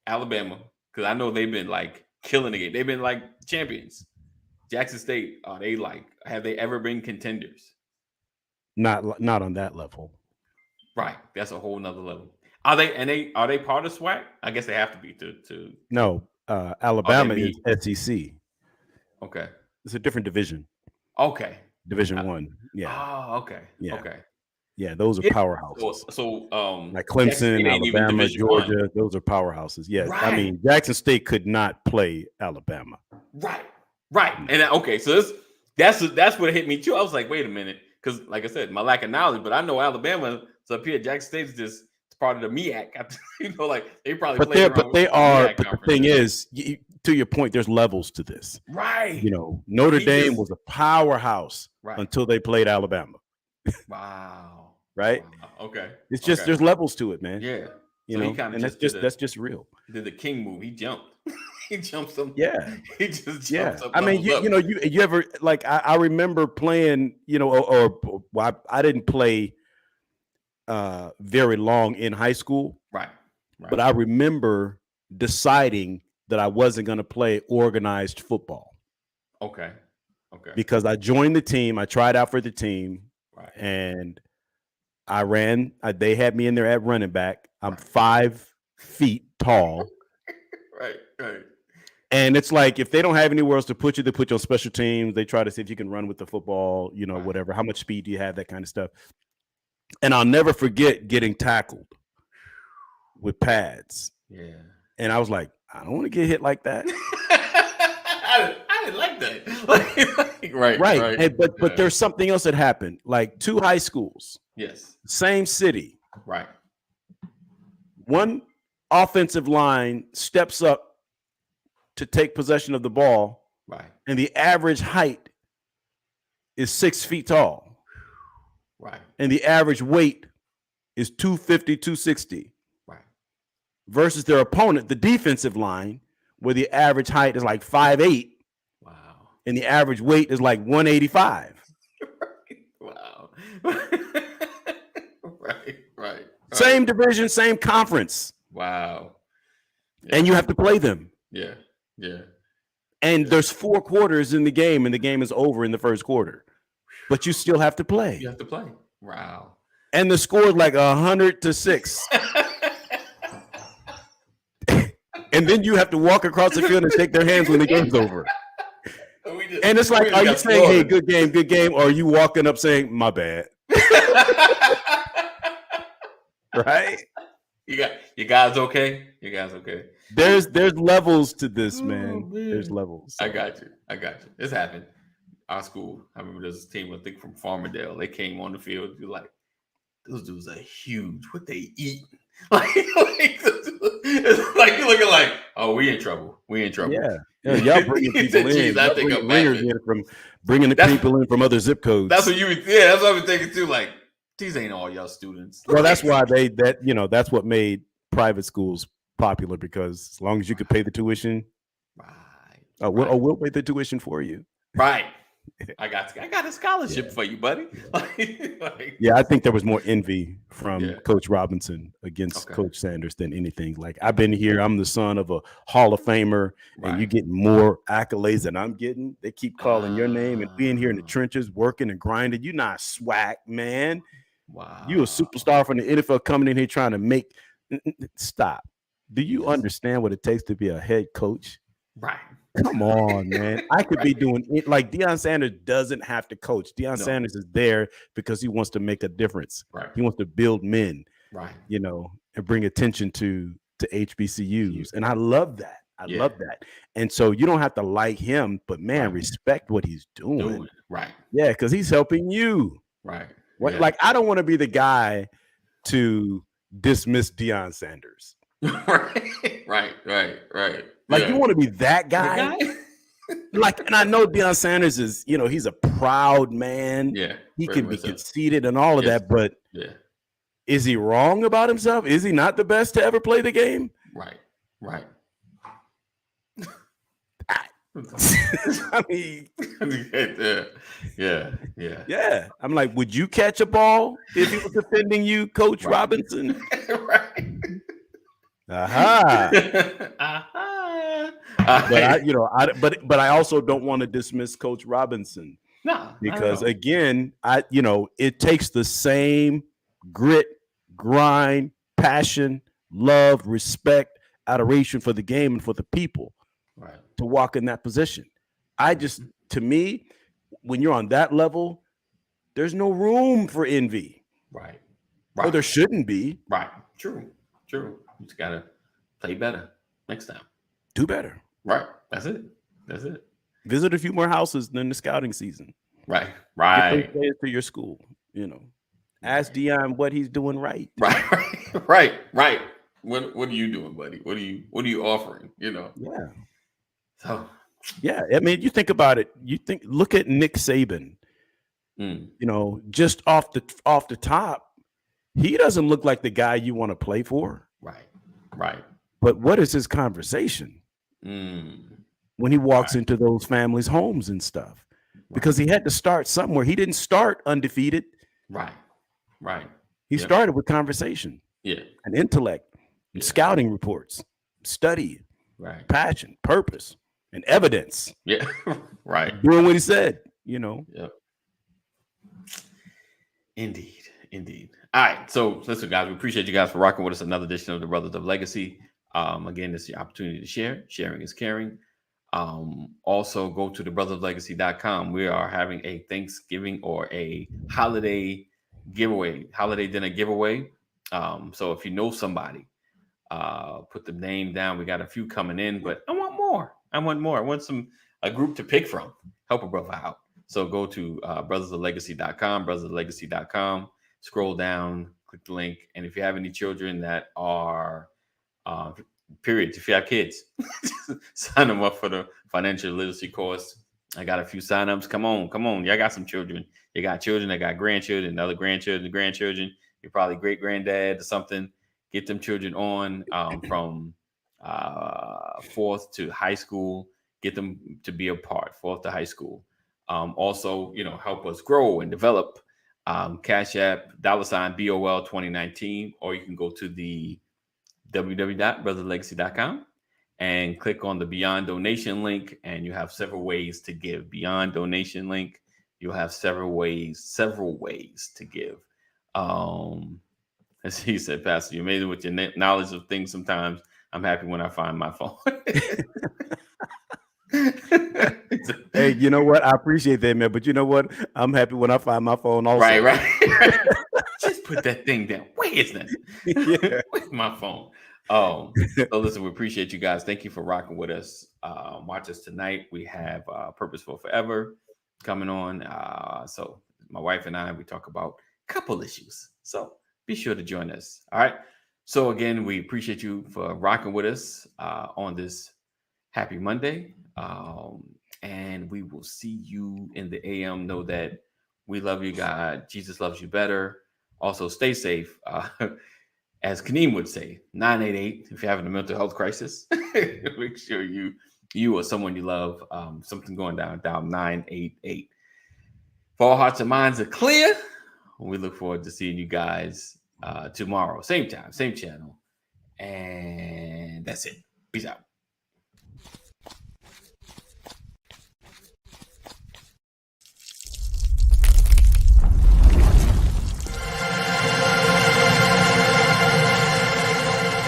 Alabama, because I know they've been like killing the game. They've been like champions. Jackson State, have they ever been contenders? Not on that level. Right. That's a whole nother level. Are they part of SWAC? I guess they have to be to No, Alabama is SEC. Okay. It's a different division. Okay. Division 1. Yeah. Oh, okay. Yeah. Okay. Yeah, those are powerhouses. So like Clemson, Alabama, Georgia, those are powerhouses. Yeah. Right. I mean, Jackson State could not play Alabama. Right. And okay, so that's what hit me too. I was like, wait a minute, because like I said, my lack of knowledge, but I know Alabama is up here. Jackson State's just part of the MEAC. Like they probably play. But the thing is, to your point, there's levels to this. Right. Notre Dame was a powerhouse until they played Alabama. Wow. Right. Wow. Okay. It's just there's levels to it, man. Yeah. And that's just real. Did the king move? He jumped. He jumped some. Yeah. He just jumped up. I mean, you ever like I remember playing, I didn't play very long in high school. Right. But I remember deciding that I wasn't going to play organized football. Okay. Because I joined the team, I tried out for the team, and I ran. They had me in there at running back. I'm 5 feet tall. Right. And it's like if they don't have anywhere else to put you, they put you on special teams. They try to see if you can run with the football, whatever. How much speed do you have? That kind of stuff. And I'll never forget getting tackled with pads. Yeah. And I was like, I don't want to get hit like that. I didn't like that. Right. But there's something else that happened. Like 2 high schools. Yes. Same city. Right. One offensive line steps up to take possession of the ball. Right. And the average height is 6 feet tall. Right. And the average weight is 250, 260. Right. Versus their opponent, the defensive line, where the average height is like 5'8". Wow. and the average weight is like 185. Wow. Right, right, right. Same division, same conference, Wow. and Yeah, you have to play them. yeah, yeah, And yeah. there's 4 quarters in the game, and the game is over in the first quarter, but you still have to You play. have to play. Wow. And the score is like 100-6. And then you have to walk across the field and shake their hands when the game's over. And it's We like, just are you got saying, hey, slaughtered. good game? Or are you walking up saying, my bad? Right? You guys okay? You guys okay? There's levels to this, Oh man. There's man. levels. I So got you. I got you. This happened. Our school. I remember there's a team, I think from Farmerdale. They came on the field. You're like, those dudes are huge. What they eat? It's like you're looking like, oh, we in trouble. We in trouble. yeah. Y'all bringing He people said, geez, in. I Y'all think bringing I'm ringers laughing. in from bringing the That's people in from other zip that's codes. what you yeah, that's what I'm thinking too. Like, these ain't all y'all students. Well, that's why that's what made private schools popular, because as long as you could pay the tuition, Right. we'll pay the tuition for you. Right. I got a scholarship for you, buddy. Yeah, I think there was more envy from Yeah. Coach Robinson against Okay. Coach Sanders than anything. Like, I've been here, I'm the son of a Hall of Famer, and you Right. get more accolades than I'm getting. They keep calling your name, and we in here in the trenches working and grinding. You not swag, man. You a Wow. superstar from the NFL coming in here trying to make. Stop. Do you Yes. understand what it takes to be a head coach? Right. Come on, man. I could be Right. doing it. Like, Deion Sanders doesn't have to coach. Deion No. Sanders is there because he wants to make a difference. Right. He wants to build men, Right. and bring attention to You. HBCUs. And I love that. I Yeah. love that. And so you don't have to like him, but man, Right. respect what he's doing. Doing. Right. Yeah, because he's helping you. Right. What Yeah. Like, I don't want to be the guy to dismiss Deion Sanders. Right. Right. Right. Like, Yeah. you want to be that The guy? Like, and I know Deion Sanders is, he's a proud man. Yeah. He very can be much so. conceited and all of Yes. that, but Yeah. is he wrong about himself? Is he not the best to ever play the game? Right. Right. I mean, Yeah. I'm like, would you catch a ball if he was defending you, Coach Right. Robinson? Right. Aha. Aha. But I also don't want to dismiss Coach Robinson, No, because again, it takes the same grit, grind, passion, love, respect, adoration for the game and for the people right. to walk in that position. To me, when you're on that level, there's no room for envy. Right. Or there shouldn't be. Right. True. You just gotta play better next time. Do better. Right. That's it. Visit a few more houses than the scouting season. Right. Get those players to your school. Ask Deion what he's doing right. Right. What are you doing, buddy? What are you offering? Yeah. So yeah. I mean, you think about it. Look at Nick Saban. Just off the top, he doesn't look like the guy you want to play for. Right. But what is his conversation when he walks into those families' homes and stuff? Because he had to start somewhere. He didn't start undefeated. Right. He started with conversation. Yeah. And intellect, and scouting reports, study, right, passion, purpose, and evidence. Yeah. Right. Doing what he said. Yep. Indeed. All right. So listen, guys, we appreciate you guys for rocking with us. Another edition of the Brothers of Legacy. Again, this is the opportunity to share. Sharing is caring. Also go to thebrotheroflegacy.com. We are having a Thanksgiving or a holiday dinner giveaway. So if you know somebody, put the name down. We got a few coming in, but I want more. I want a group to pick from. Help a brother out. So go to brothersoflegacy.com, scroll down, click the link. And if you have any children that are if you have kids, sign them up for the financial literacy course. I got a few signups. Come on. Y'all got some children. You got children that got grandchildren, other grandchildren. You're probably great granddad or something. Get them children on from 4th to high school. get them to be a part for the high school. Also, help us grow and develop. Cash App, $BOL 2019, or you can go to the www.brotherlegacy.com and click on the Beyond Donation link, and you have several ways to give. Beyond Donation link, you'll have several ways to give. As he said, Pastor, you're amazing with your knowledge of things. Sometimes I'm happy when I find my phone. Hey, you know what? I appreciate that, man. But you know what? I'm happy when I find my phone also. Right. Just put that thing down. Where is that? Yeah. Where's my phone? So listen, we appreciate you guys. Thank you for rocking with us. Watch us tonight. We have Purposeful Forever coming on. So my wife and I, we talk about a couple issues. So be sure to join us. All right. So again, we appreciate you for rocking with us on this happy Monday. And we will see you in the AM. Know that we love you, God. Jesus loves you better. Also, stay safe. As Kaneem would say, 988, if you're having a mental health crisis, make sure you or someone you love, something going down, dial 988. If all hearts and minds are clear, we look forward to seeing you guys tomorrow. Same time, same channel. And that's it. Peace out.